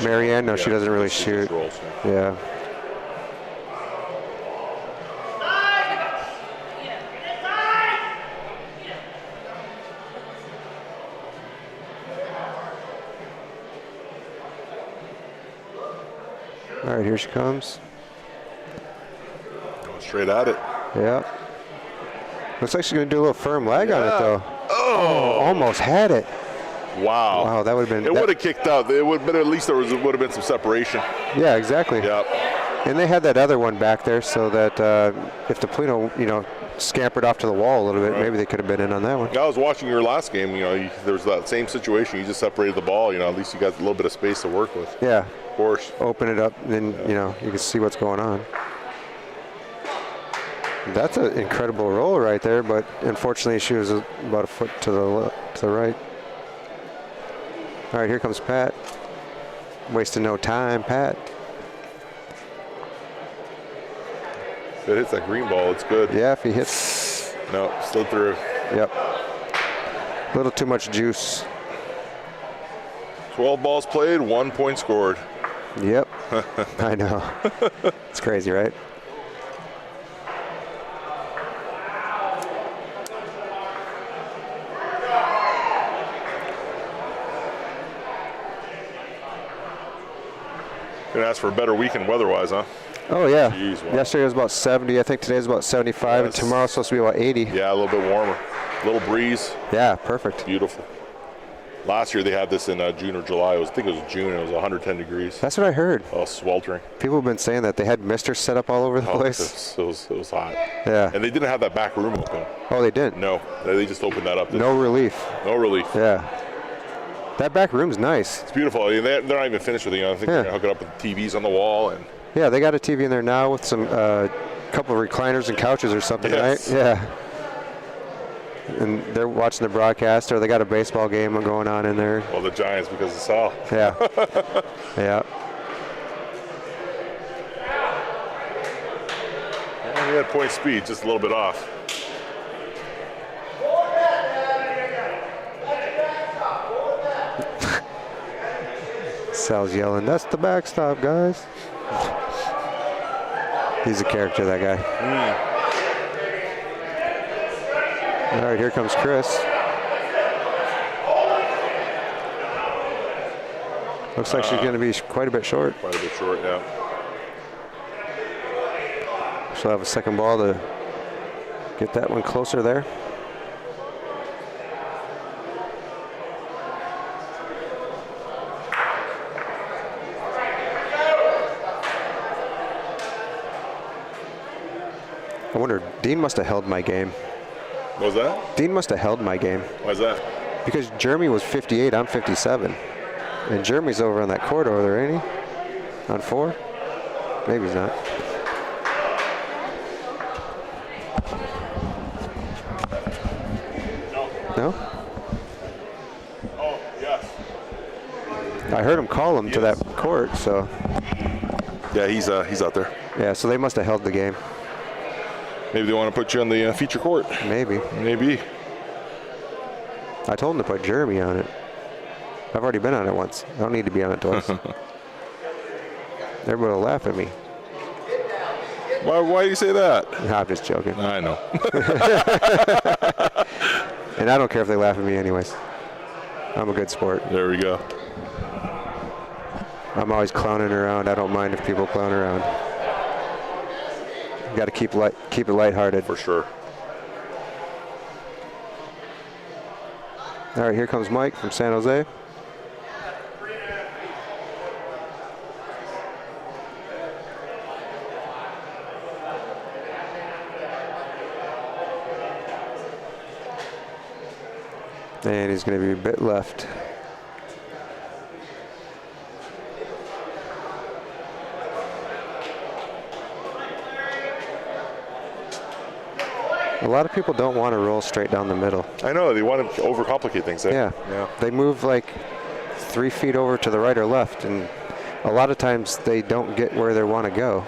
Marianne, no, she doesn't really shoot. Rolls, Yeah. All right, here she comes. Going straight at it. Yeah. Looks like she's going to do a little firm lag on it, though. Oh, almost had it. Wow. Wow, that would have been. It would have kicked out. It would, but at least there would have been some separation. Yeah, exactly. Yep. And they had that other one back there, so that if the Polino, scampered off to the wall a little bit, maybe they could have been in on that one. I was watching your last game. There was that same situation. You just separated the ball. At least you got a little bit of space to work with. Yeah. Of course. Open it up, and then you can see what's going on. That's an incredible roll right there, but unfortunately she was about a foot to the right. All right, here comes Pat. Wasting no time, Pat. If it hits that green ball, it's good. Yeah, if he hits. No, slid through. Yep. A little too much juice. 12 balls played, 1 point scored. Yep. I know. It's crazy, right? Gonna ask for a better weekend weather-wise, huh? Oh, yeah. Jeez, wow. Yesterday was about 70. I think today's about 75, and tomorrow's supposed to be about 80. Yeah, a little bit warmer. A little breeze. Yeah, perfect. Beautiful. Last year they had this in June or July. I think it was June. It was 110 degrees. That's what I heard. Oh, sweltering. People have been saying that. They had misters set up all over the place. It was hot. Yeah. And they didn't have that back room open. Oh, they didn't? No. They just opened that up. No relief. No relief. Yeah. That back room's nice. It's beautiful. I mean, they're not even finished with it. I think they're going to hook it up with TVs on the wall. And yeah, they got a TV in there now with some couple of recliners and couches or something, yes. right? Yeah. And they're watching the broadcast, or they got a baseball game going on in there. Well, the Giants because of Sal. Yeah. Yeah. He had point speed, just a little bit off. Sal's yelling, "That's the backstop, guys." He's a character, that guy. All right, here comes Chris. Looks like she's going to be quite a bit short. Quite a bit short, yeah. She'll have a second ball to get that one closer there. I wonder, Dean must have held my game. What was that? Dean must have held my game. Why is that? Because Jeremy was 58, I'm 57. And Jeremy's over on that court over there, ain't he? On 4? Maybe he's not. No? Oh, yes. I heard him call him to that court, so. Yeah, he's out there. Yeah, so they must have held the game. Maybe they want to put you on the feature court. Maybe. Maybe. I told him to put Jeremy on it. I've already been on it once. I don't need to be on it twice. Everybody will laugh at me. Why do you say that? I'm just joking. I know. And I don't care if they laugh at me anyways. I'm a good sport. There we go. I'm always clowning around. I don't mind if people clown around. You got to keep it lighthearted. For sure. All right, here comes Mike from San Jose. And he's going to be a bit left. A lot of people don't want to roll straight down the middle. I know, they want to overcomplicate things. Eh? Yeah. They move like 3 feet over to the right or left, and a lot of times they don't get where they want to go.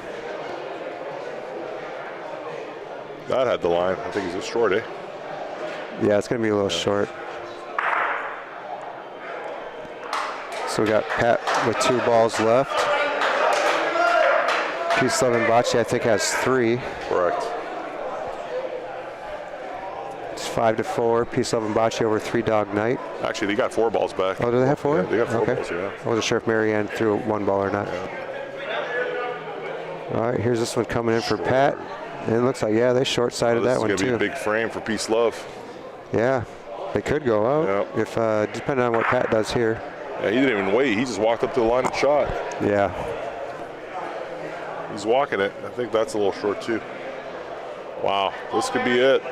That had the line. I think he's a short, eh? Yeah, it's going to be a little short. So we got Pat with 2 balls left. P7 Bocce, I think, has 3. Correct. It's 5-4. P7 Bocce over 3 Dog Night. Actually, they got 4 balls back. Oh, do they have 4? Yeah, they got 4 okay. balls, yeah. I wasn't sure if Marianne threw 1 ball or not. Yeah. All right, here's this one coming in for Pat. And it looks like, yeah, they short-sided that one, too. This is going to be a big frame for Peace Love. Yeah. They could go out if depending on what Pat does here. Yeah, he didn't even wait. He just walked up to the line and shot. Yeah. He's walking it. I think that's a little short too. Wow, this could be it.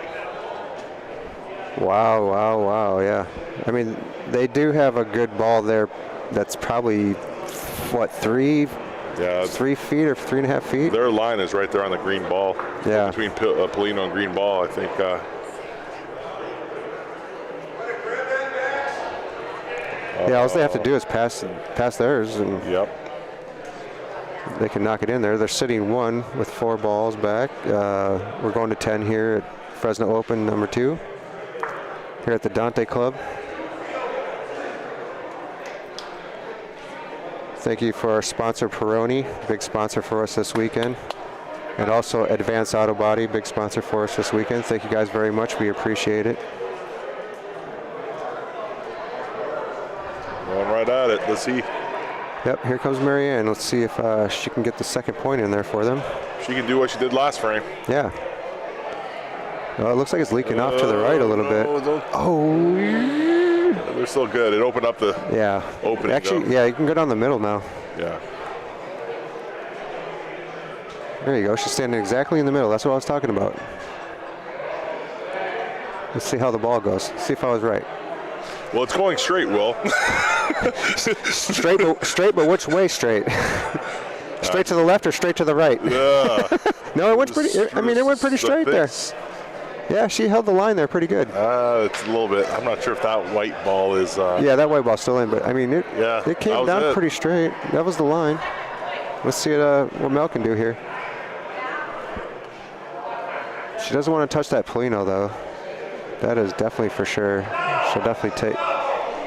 Wow, wow, wow, yeah. I mean, they do have a good ball there that's probably, what, 3 feet or 3.5 feet? Their line is right there on the green ball. Yeah. Between Polino and green ball, I think. Yeah, all they have to do is pass theirs, and they can knock it in there. They're sitting 1 with 4 balls back. We're going to 10 here at Fresno Open number 2 here at the Dante Club. Thank you for our sponsor, Peroni, big sponsor for us this weekend. And also Advanced Auto Body, big sponsor for us this weekend. Thank you guys very much. We appreciate it. Going right at it. Let's see. Yep, here comes Marianne. Let's see if she can get the second point in there for them. She can do what she did last frame. Yeah. Well, it looks like it's leaking off to the right a little bit. Oh. They're still good. It opened up the opening. Actually, though. yeah, you can go down the middle now. Yeah. There you go. She's standing exactly in the middle. That's what I was talking about. Let's see how the ball goes. See if I was right. Well, it's going straight, Will. straight, but which way straight? Straight to the left or straight to the right? No, it went pretty. I mean, it went pretty straight there. Yeah, she held the line there pretty good. It's a little bit. I'm not sure if that white ball is. Yeah, that white ball's still in, but I mean, it came down pretty straight. That was the line. Let's see what Mel can do here. She doesn't want to touch that Polino, though. That is definitely for sure. She'll definitely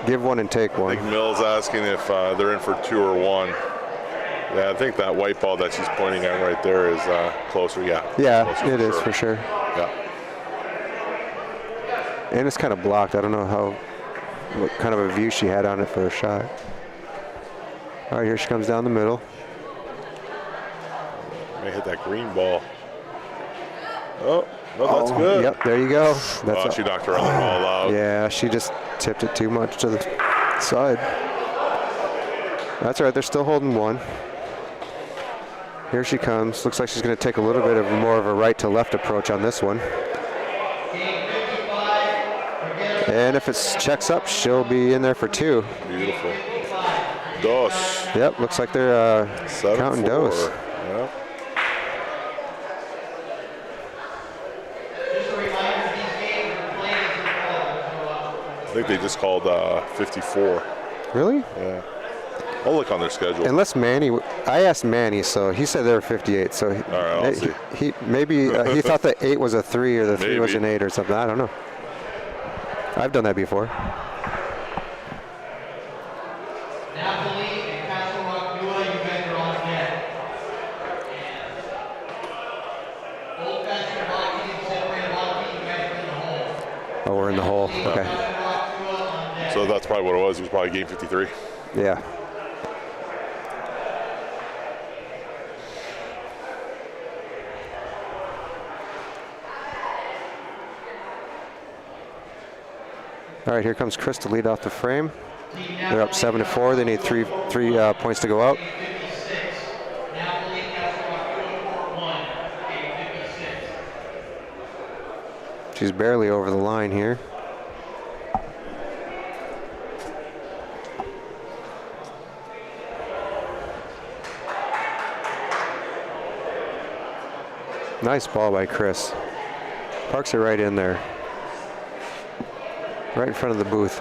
give one and take one. I think Mills asking if they're in for 2 or 1. Yeah, I think that white ball that she's pointing at right there is closer. Yeah. Yeah, closer it is for sure. Yeah. And it's kind of blocked. I don't know what kind of a view she had on it for a shot. All right, here she comes down the middle. May hit that green ball. Oh, no, that's good. Yep, there you go. She knocked her other ball out. Yeah, she just tipped it too much to the side. That's all right. They're still holding 1. Here she comes. Looks like she's going to take a little bit of more of a right to left approach on this one. And if it checks up, she'll be in there for 2. Beautiful. Dos. Yep, looks like they're counting dos. Yep. I think they just called 54. Really? Yeah. I'll look on their schedule. Unless Manny, I asked Manny, so he said they were 58. So all right, I'll see. He maybe he thought the 8 was a 3 or the 3 was an 8 or something. I don't know. I've done that before. Oh, we're in the hole. Okay. So that's probably what it was. It was probably game 53. Yeah. All right, here comes Chris to lead off the frame. They're up 7-4. They need three points to go out. She's barely over the line here. Nice ball by Chris. Parks it right in there. Right in front of the booth.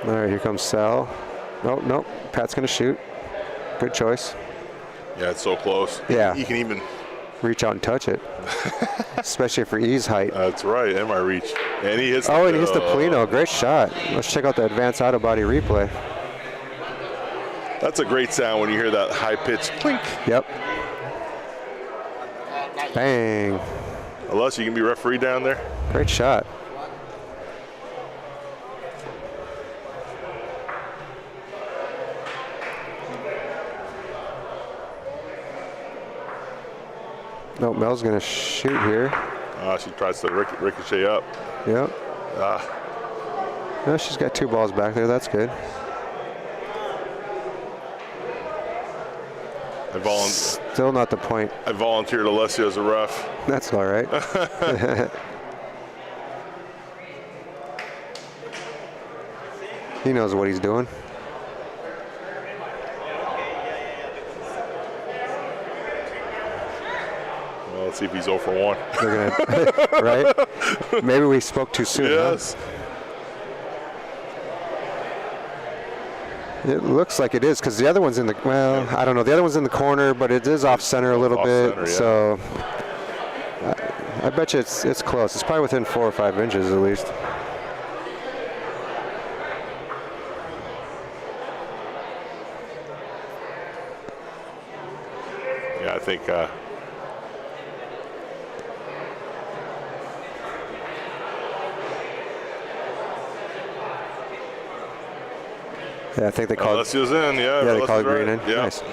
All right, here comes Sal. Nope, nope. Pat's going to shoot. Good choice. Yeah, it's so close. Yeah. He can even reach out and touch it. Especially for E's height. That's right, and my reach. And he hits and he hits the Polino. Great shot. Let's check out the advanced auto body replay. That's a great sound when you hear that high-pitched clink. Yep. Bang. Unless you can be referee down there. Great shot. Nope, Mel's going to shoot here. She tries to ricochet up. Yep. No, she's got 2 balls back there. That's good. Still not the point. I volunteered Alessio as a ref. That's all right. He knows what he's doing. Well, let's see if he's 0 for 1. They're gonna, right? Maybe we spoke too soon. Yes. Huh? It looks like it is because the other one's in the, well, I don't know. The other one's in the corner, but it is off center a little bit. Center, yeah. So I bet you it's close. It's probably within 4 or 5 inches at least. Yeah, I think. Yeah, I think they called. Alessio's in, yeah. Yeah, they called right. green in. Yeah. Nice.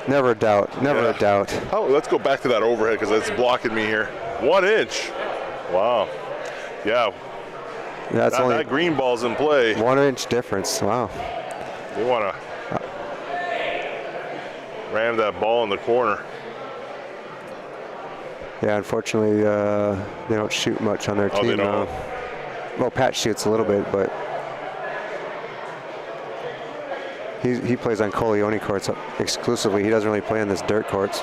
Never a doubt. Never a doubt. Oh, let's go back to that overhead because it's blocking me here. 1 inch. Wow. Yeah. That's only that green ball's in play. 1 inch difference. Wow. They want to ram that ball in the corner. Yeah, unfortunately, they don't shoot much on their team. They don't. Well, Pat shoots a little bit, but he plays on Coleone courts exclusively. He doesn't really play on this dirt courts.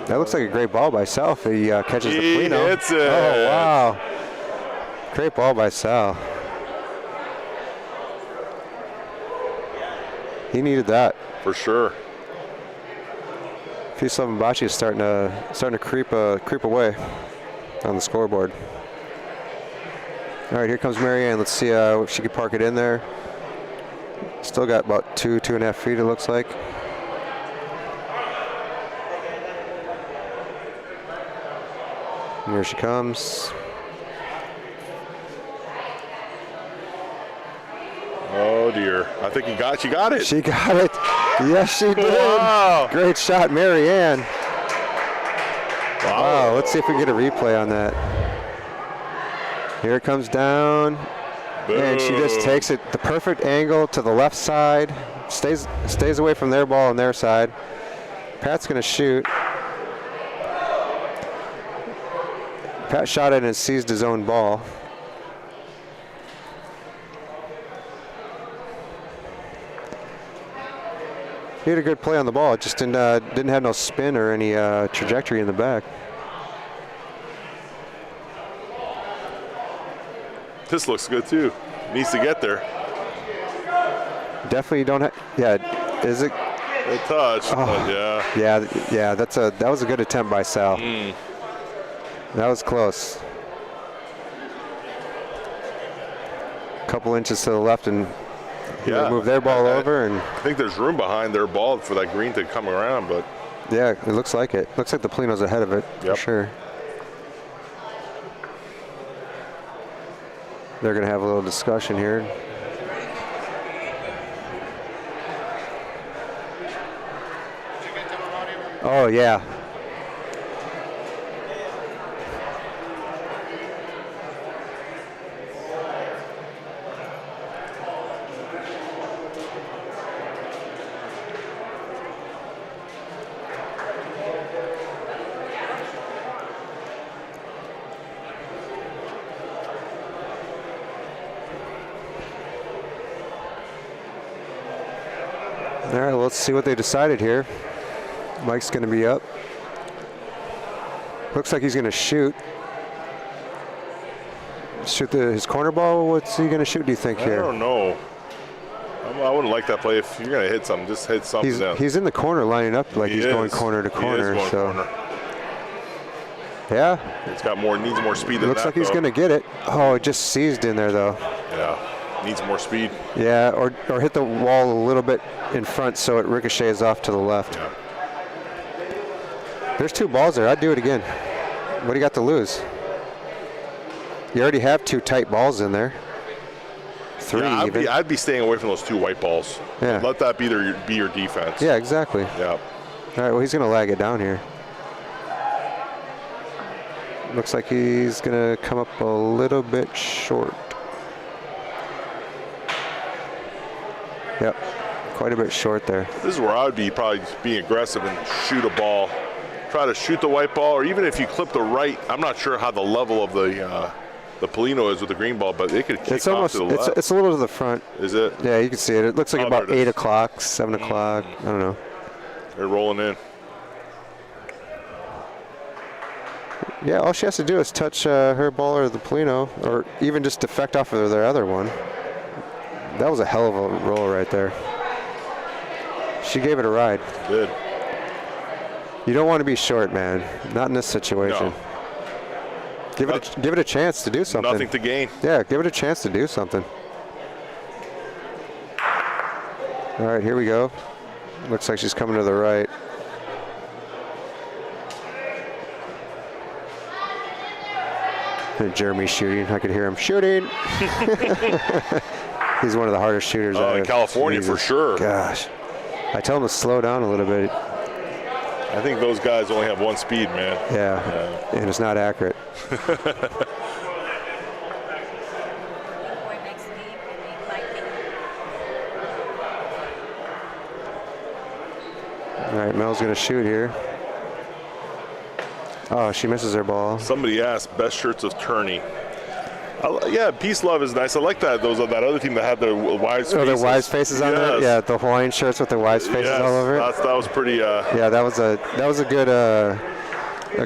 That looks like a great ball by Sal. He catches the Polino. He hits it. Oh, wow. Great ball by Sal. He needed that. For sure. Fuslavambachi is starting to creep away on the scoreboard. All right, here comes Marianne. Let's see if she can park it in there. Still got about 2.5 feet, it looks like. And here she comes. Oh dear. I think she got it. She got it. Yes, she did. Wow. Great shot, Marianne. Wow. Let's see if we can get a replay on that. Here it comes down. Boom. And she just takes it the perfect angle to the left side. Stays away from their ball on their side. Pat's going to shoot. Pat shot it and seized his own ball. He had a good play on the ball. It just didn't have no spin or any trajectory in the back. This looks good too. Needs to get there. Definitely don't have. Yeah, is it? A touch. Oh. But yeah. Yeah. That was a good attempt by Sal. That was close. A couple inches to the left and they move their ball over, and I think there's room behind their ball for that green to come around, but yeah, it looks like it. Looks like the Polino's ahead of it for sure. They're going to have a little discussion here. Oh, yeah. All right, let's see what they decided here. Mike's going to be up. Looks like he's going to shoot. Shoot his corner ball. What's he going to shoot, do you think, here? I don't know. I wouldn't like that play. If you're going to hit something, just hit something down. He's in the corner lining up like he's going corner to corner. Yeah. It's got needs more speed than that. Looks like he's going to get it. Oh, it just seized in there, though. Yeah. Needs more speed. Yeah, or hit the wall a little bit in front so it ricochets off to the left. Yeah. There's 2 balls there. I'd do it again. What do you got to lose? You already have 2 tight balls in there. 3 even. I'd be staying away from those 2 white balls. Yeah. Let that be your defense. Yeah, exactly. Yeah. All right, well, he's going to lag it down here. Looks like he's going to come up a little bit short. Yep, quite a bit short there. This is where I would be probably being aggressive and shoot a ball. Try to shoot the white ball, or even if you clip the right, I'm not sure how the level of the Polino is with the green ball, but it could kick It's off almost, to the left. it's a little to the front. Is it? Yeah, you can see it. It looks like Oh, about there it 8 is. o'clock, 7 o'clock. I don't know. They're rolling in. Yeah, all she has to do is touch her ball or the Polino, or even just defect off of their other one. That was a hell of a roll right there. She gave it a ride. Good. You don't want to be short, man. Not in this situation. No. Give it a chance to do something. Nothing to gain. Yeah, give it a chance to do something. All right, here we go. Looks like she's coming to the right. And Jeremy's shooting. I could hear him shooting. He's one of the hardest shooters. In California, for sure. Gosh. I tell him to slow down a little bit. I think those guys only have one speed, man. Yeah, and it's not accurate. All right, Mel's going to shoot here. Oh, she misses her ball. Somebody asked, best shirts of tourney. Yeah, Peace Love is nice. I like that. That other team that had their wives' faces. Oh, their wives' faces on there. Yeah, the Hawaiian shirts with their wives' faces all over it. That was pretty. Yeah, that was a good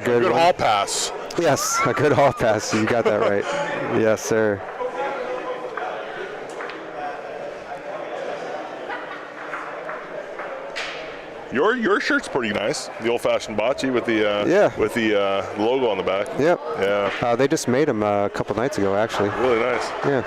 good hall pass. Yes, a good hall pass. You got that right. Yes, sir. Your shirt's pretty nice. The old-fashioned bocce with the logo on the back. Yep. Yeah. They just made them a couple nights ago, actually. Really nice. Yeah.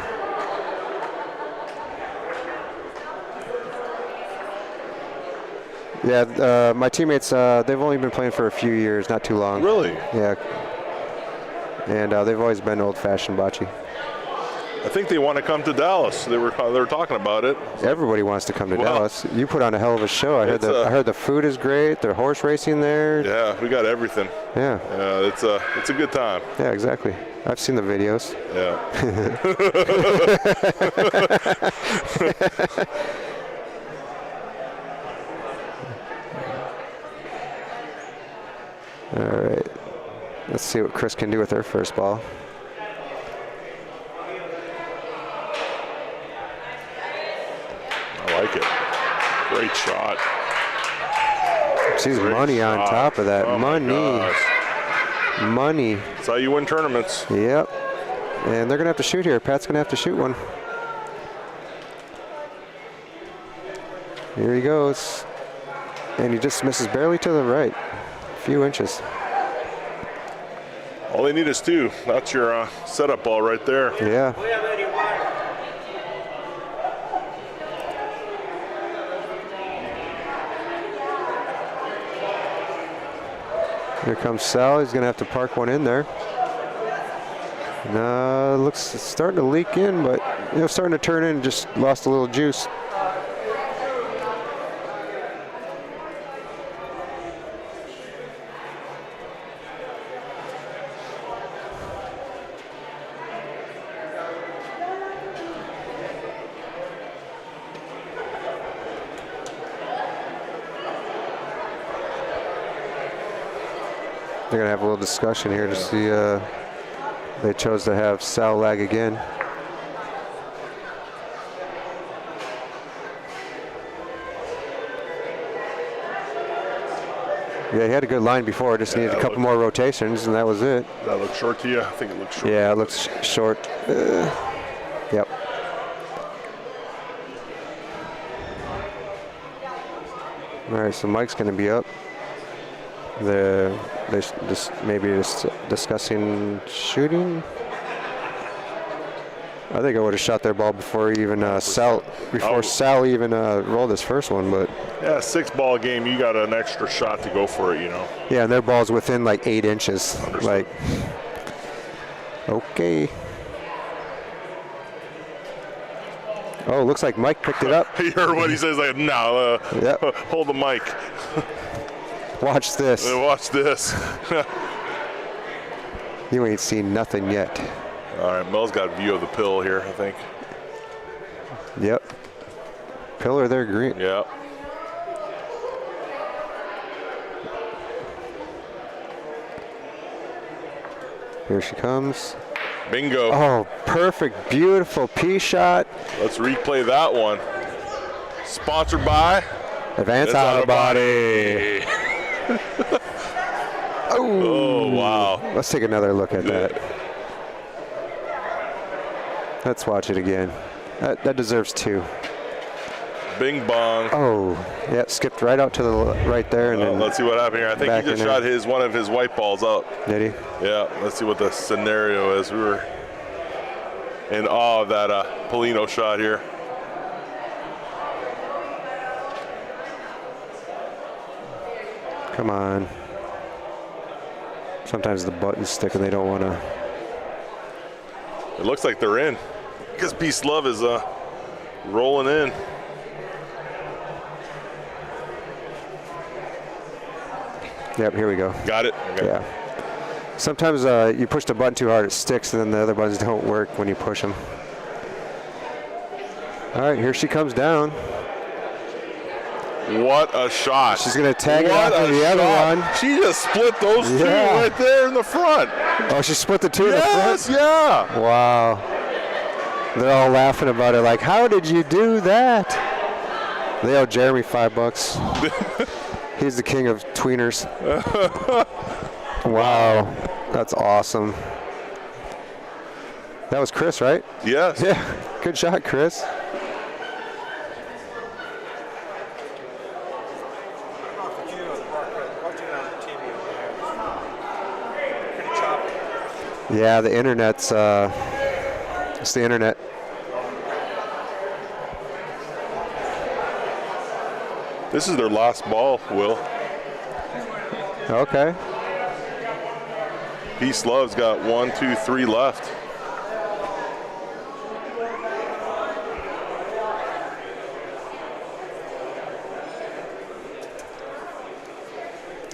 Yeah, my teammates, they've only been playing for a few years, not too long. Really? Yeah. And they've always been old-fashioned bocce. I think they want to come to Dallas. They were talking about it. Everybody wants to come to Dallas. You put on a hell of a show. I heard the food is great. There's horse racing there. Yeah, we got everything. Yeah. It's a good time. Yeah, exactly. I've seen the videos. Yeah. All right. Let's see what Chris can do with her first ball. I like it. Great shot. She's money on top of that. Oh Money. That's how you win tournaments. Yep. And they're going to have to shoot here. Pat's going to have to shoot one. Here he goes. And he just misses barely to the right. A few inches. All they need is 2. That's your setup ball right there. Yeah. Here comes Sal. He's going to have to park one in there. Looks it's starting to leak in, but starting to turn in. Just lost a little juice. They're going to have a little discussion here to see. They chose to have Sal lag again. Yeah, he had a good line before. Just needed a couple more rotations, and that was it. That looked short to you? I think it looks short. Yeah, it looks short. Yep. All right, so Mike's going to be up. They're just maybe discussing shooting. I think I would have shot their ball before even Sal even rolled his first one, but yeah, 6-ball game, you got an extra shot to go for it, Yeah, and their ball's within like 8 inches. Understood. Like, okay. Oh, looks like Mike picked it up. You heard what he says? Like, no, Yep. hold the mic. Watch this. Watch this. You ain't seen nothing yet. All right, Mel's got a view of the pill here, I think. Yep. Pillar there, green. Yeah. Here she comes. Bingo. Oh, perfect, beautiful P shot. Let's replay that one. Sponsored by Advance Auto Body. Oh, wow. Let's take another look at that. Let's watch it again. That deserves 2. Bing bong. Oh, yeah, skipped right out to the right there. And then Let's see what happened here. I think back he just in shot there. one of his white balls up. Did he? Yeah, let's see what the scenario is. We were in awe of that Polino shot here. Come on. Sometimes the buttons stick and they don't want to. It looks like they're in because Peace Love is rolling in. Yep, here we go. Got it? Okay. Yeah. Sometimes you push the button too hard, it sticks, and then the other buttons don't work when you push them. All right, here she comes down. What a shot. She's going to tag it after the other one. She just split those two Yeah. right there in the front. Oh, she split the two in the Yes, front? yeah. Wow. They're all laughing about it like, how did you do that? They owe Jeremy $5. He's the king of tweeners. Wow. That's awesome. That was Chris, right? Yes. Yeah. Good shot, Chris. Yeah, the internet's, it's the internet. This is their last ball, Will. Okay. Peace Love's got 1, 2, 3 left.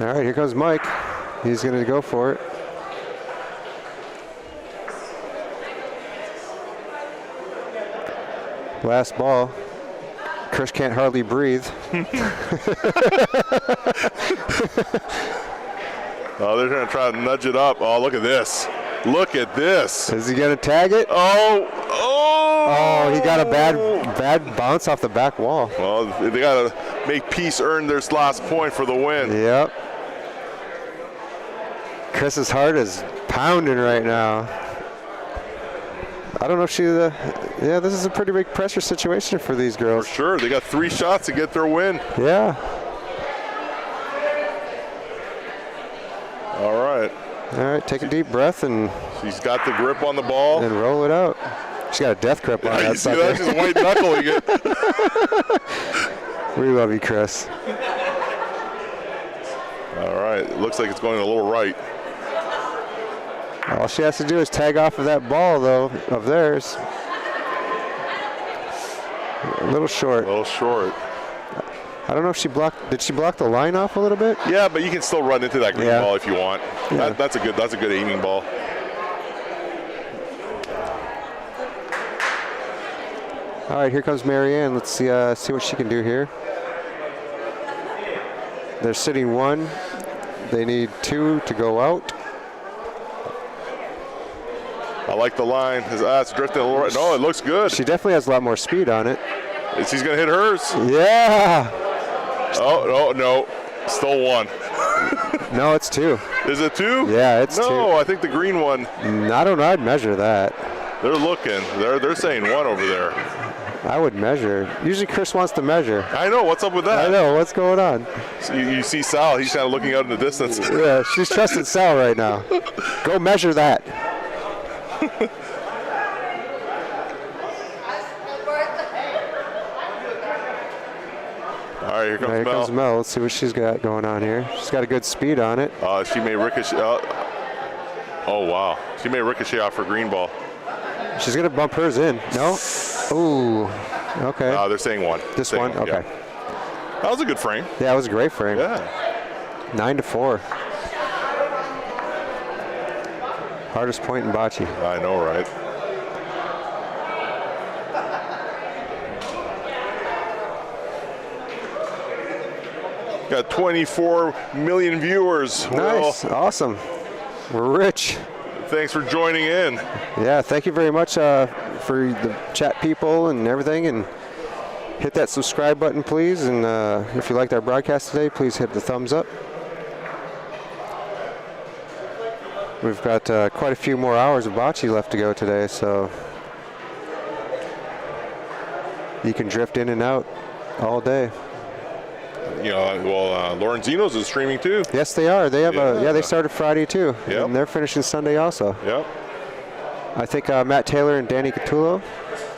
All right, here comes Mike. He's going to go for it. Last ball. Chris can't hardly breathe. Oh, they're going to try to nudge it up. Oh, look at this. Look at this. Is he going to tag it? Oh, Oh, he got a bad bounce off the back wall. Well, they got to make Peace earn their last point for the win. Yep. Chris's heart is pounding right now. I don't know if she, yeah, this is a pretty big pressure situation for these For girls. sure. They got 3 shots to get their win. Yeah. All right. All right, take a deep breath and She's got the grip on the ball. roll it out. She's got a death grip on You that see that? sucker. She's white knuckling it. We love you, Chris. All right. It looks like it's going a little right. All she has to do is tag off of that ball, though, of theirs. A little short. A little short. I don't know if she blocked. Did she block the line off a little bit? Yeah, but you can still run into that green Yeah. ball if you want. Yeah. That's a good aiming ball. All right, here comes Marianne. Let's see what she can do here. They're sitting 1. They need 2 to go out. I like the line. It's drifting a little right. No, it looks good. She definitely has a lot more speed on it. She's going to hit hers. Yeah. Oh, no. Still 1. No, it's 2. Is it 2? Yeah, it's no, 2. No, I think the green one. I don't know. I'd measure that. They're looking. They're saying 1 over there. I would measure. Usually Chris wants to measure. I know. What's up with that? I know. What's going on? So you see Sal. He's kind of looking out in the distance. Yeah, she's trusting Sal right now. Go measure that. All right, here comes Here Mel. comes Mel. Let's see what she's got going on here. She's got a good speed on it. She may ricochet. Oh, wow. She may ricochet off her green ball. She's going to bump hers in. No? Ooh. Okay. They're saying 1. This Saying one? Okay. Yeah. That was a good frame. Yeah, it was a great frame. Yeah. 9-4. Hardest point in bocce. I know, right? Got 24 million viewers. Nice. Well, awesome. We're rich. thanks for joining in. Yeah, thank you very much for the chat people and everything. And hit that subscribe button, please. And if you liked our broadcast today, please hit the thumbs up. We've got quite a few more hours of bocce left to go today, so you can drift in and out all day. You know, well, Lorenzino's is streaming too. Yes, they are. They have Yeah. they started Friday too, Yep. and they're finishing Sunday also. Yep. I think Matt Taylor and Danny Catullo.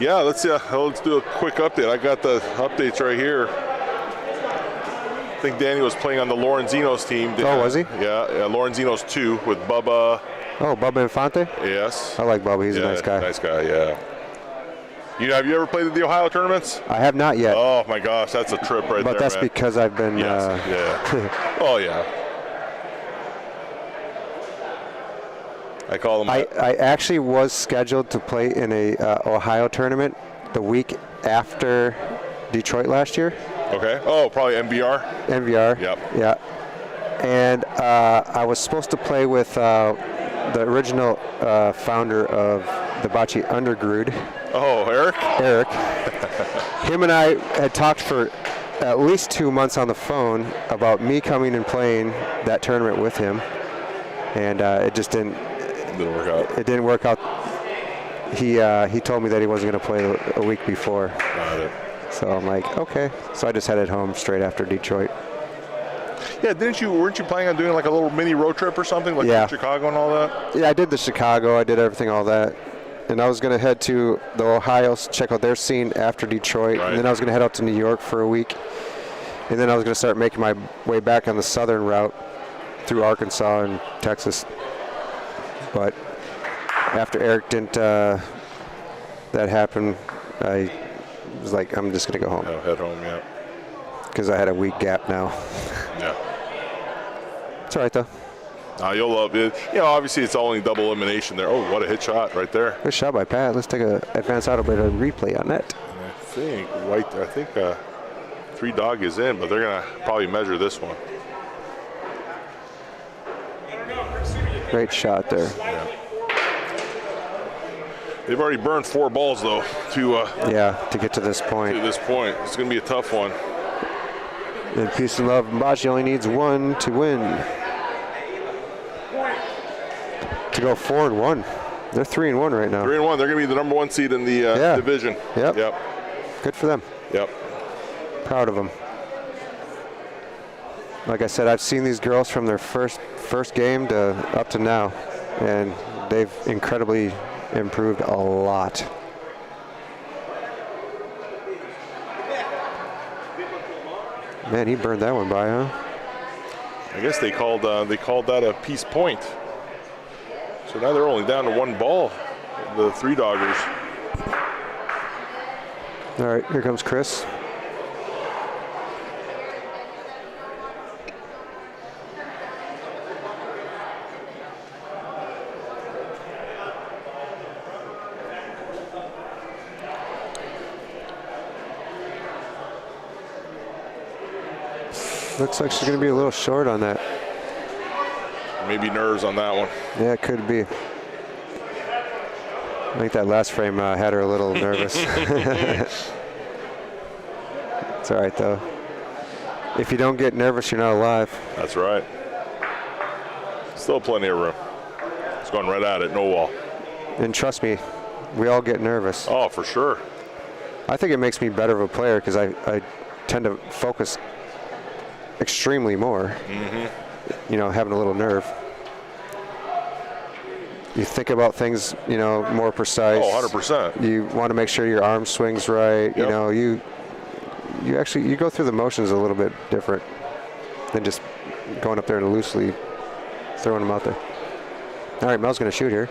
Yeah, let's do a quick update. I got the updates right here. I think Danny was playing on the Lorenzino's team. Oh, was he? Yeah, Lorenzino's 2 with Bubba. Oh, Bubba Infante. Yes. I like Bubba. He's Yeah, a nice guy. Nice guy, yeah. Have you ever played at the Ohio tournaments? I have not yet, Oh my gosh, that's a trip right there, but that's man. because I've been. Yes, yeah. Oh yeah. I call them. I actually was scheduled to play in a Ohio tournament the week after Detroit last year. Okay. Oh, probably MVR. MVR. Yep. Yeah. And I was supposed to play with the original founder of the Bocce Undergrood, Oh, Eric. Eric. Him and I had talked for at least 2 months on the phone about me coming and playing that tournament with him, and it just didn't. Didn't work out. It didn't work out. He told me that he wasn't going to play a week before. Got it. So I'm like, okay. So I just headed home straight after Detroit. Yeah, weren't you planning on doing like a little mini road trip or something, like Yeah. to Chicago and all that? Yeah, I did the Chicago. I did everything, all that. And I was going to head to the Ohio, check out their scene after Detroit. Right. And then I was going to head out to New York for a week. And then I was going to start making my way back on the southern route through Arkansas and Texas. But after Eric didn't, that happened, I was like, I'm just going to go home. No, head home, yeah. Because I had a week gap now. Yeah. It's all right, though. You'll love it. You know, obviously it's only double elimination there. Oh, what a hit shot right there. Good shot by Pat. Let's take a advanced auto blade replay on that. And I think 3 dog is in, but they're going to probably measure this one. Great shot there. Yeah. They've already burned 4 balls, though, to To get to this point. this point. It's going to be a tough one. And peace and love. Bocce only needs 1 to win. To go 4-1. They're 3-1 right now. 3-1. They're going to be the number 1 seed in the division. Yep. Yep. Good for them. Yep. Proud of them. Like I said, I've seen these girls from their first game to up to now, and they've incredibly improved a lot. Man, he burned that one by, huh? I guess they called that a piece point. So now they're only down to 1 ball, the 3 doggers. All right, here comes Chris. Looks like she's going to be a little short on that. Maybe nerves on that one. Yeah, it could be. I think that last frame had her a little nervous. It's all right, though. If you don't get nervous, you're not alive. That's right. Still plenty of room. It's going right at it, no wall. And trust me, we all get nervous. Oh, for sure. I think it makes me better of a player because I tend to focus extremely more. You know, having a little nerve. You think about things, you know, more precise. Oh, 100%. You want to make sure your arm swings right. Yep. You know, you go through the motions a little bit different than just going up there and loosely throwing them out there. All right, Mel's going to shoot here.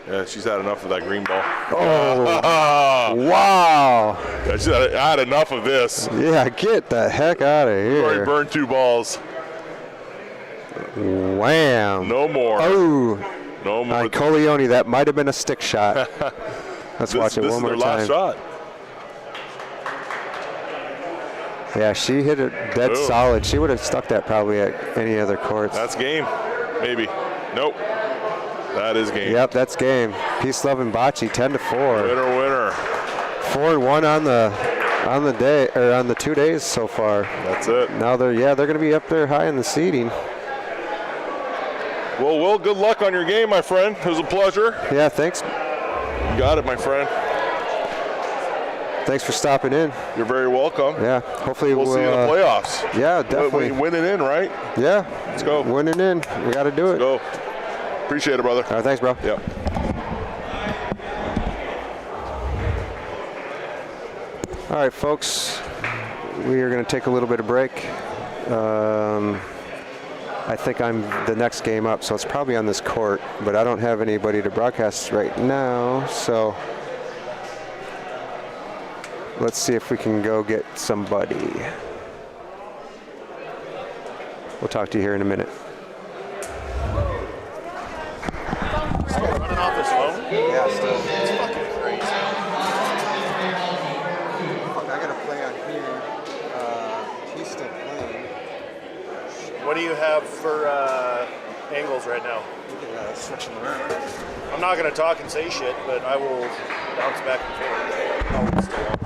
Yeah, she's had enough of that green ball. Oh, wow. I had enough of this. Yeah, get the heck out of We've already here. burned 2 balls. Wham. No more. Oh, No more. Coleone, that might have been a stick shot. Let's watch it one more time. This is their last shot. Yeah, she hit it dead solid. She would have stuck that probably at any other courts. That's game, maybe. Nope. That is game. Yep, that's game. Peace, love, and bocce, 10-4. Winner. 4-1 on the day, or on the 2 days so far. That's it. Now they're going to be up there high in the seeding. Well, Will, good luck on your game, my friend. It was a pleasure. Yeah, thanks. You got it, my friend. Thanks for stopping in. You're very welcome. Yeah, hopefully we'll see you in the playoffs. Yeah, definitely. Winning in, right? Yeah. Let's go. Winning in. We got to do it. Let's go. Appreciate it, brother. All right, thanks, bro. Yeah. All right, folks. We are going to take a little bit of break. I think I'm the next game up, so it's probably on this court, but I don't have anybody to broadcast right now, so let's see if we can go get somebody. We'll talk to you here in a minute. Running off his phone? Yeah, still. It's fucking crazy. Fuck, I gotta play on here. He's still playing. What do you have for angles right now? We can switch them around. I'm not going to talk and say shit, but I will bounce back and forth. Oh, it's still on.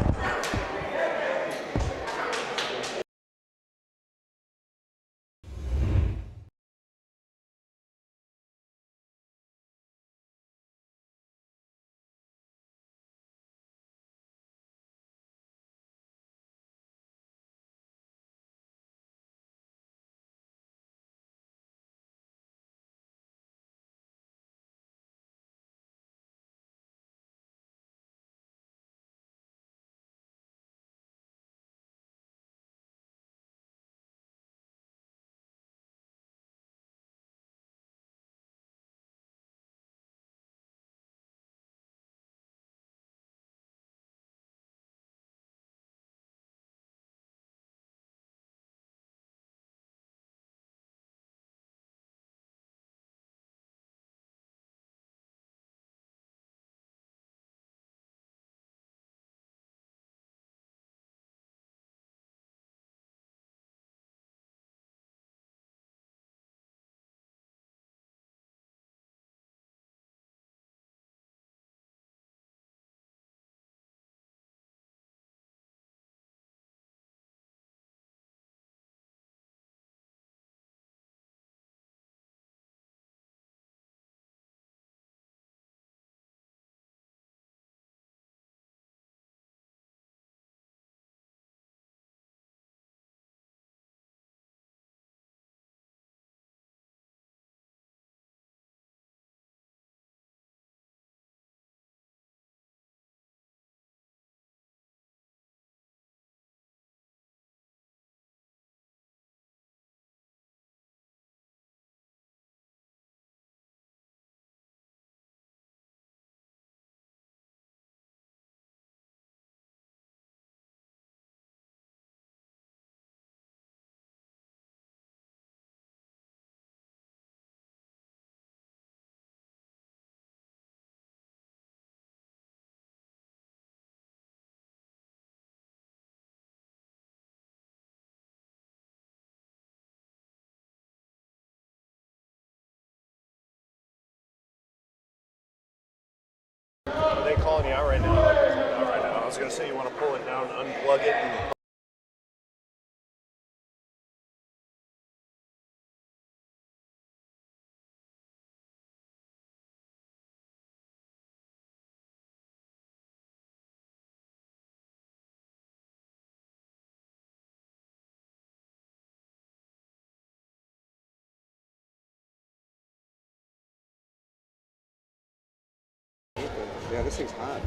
Are they calling you out right now? I was going to say you want to pull it down, unplug it, and Yeah, this thing's hot.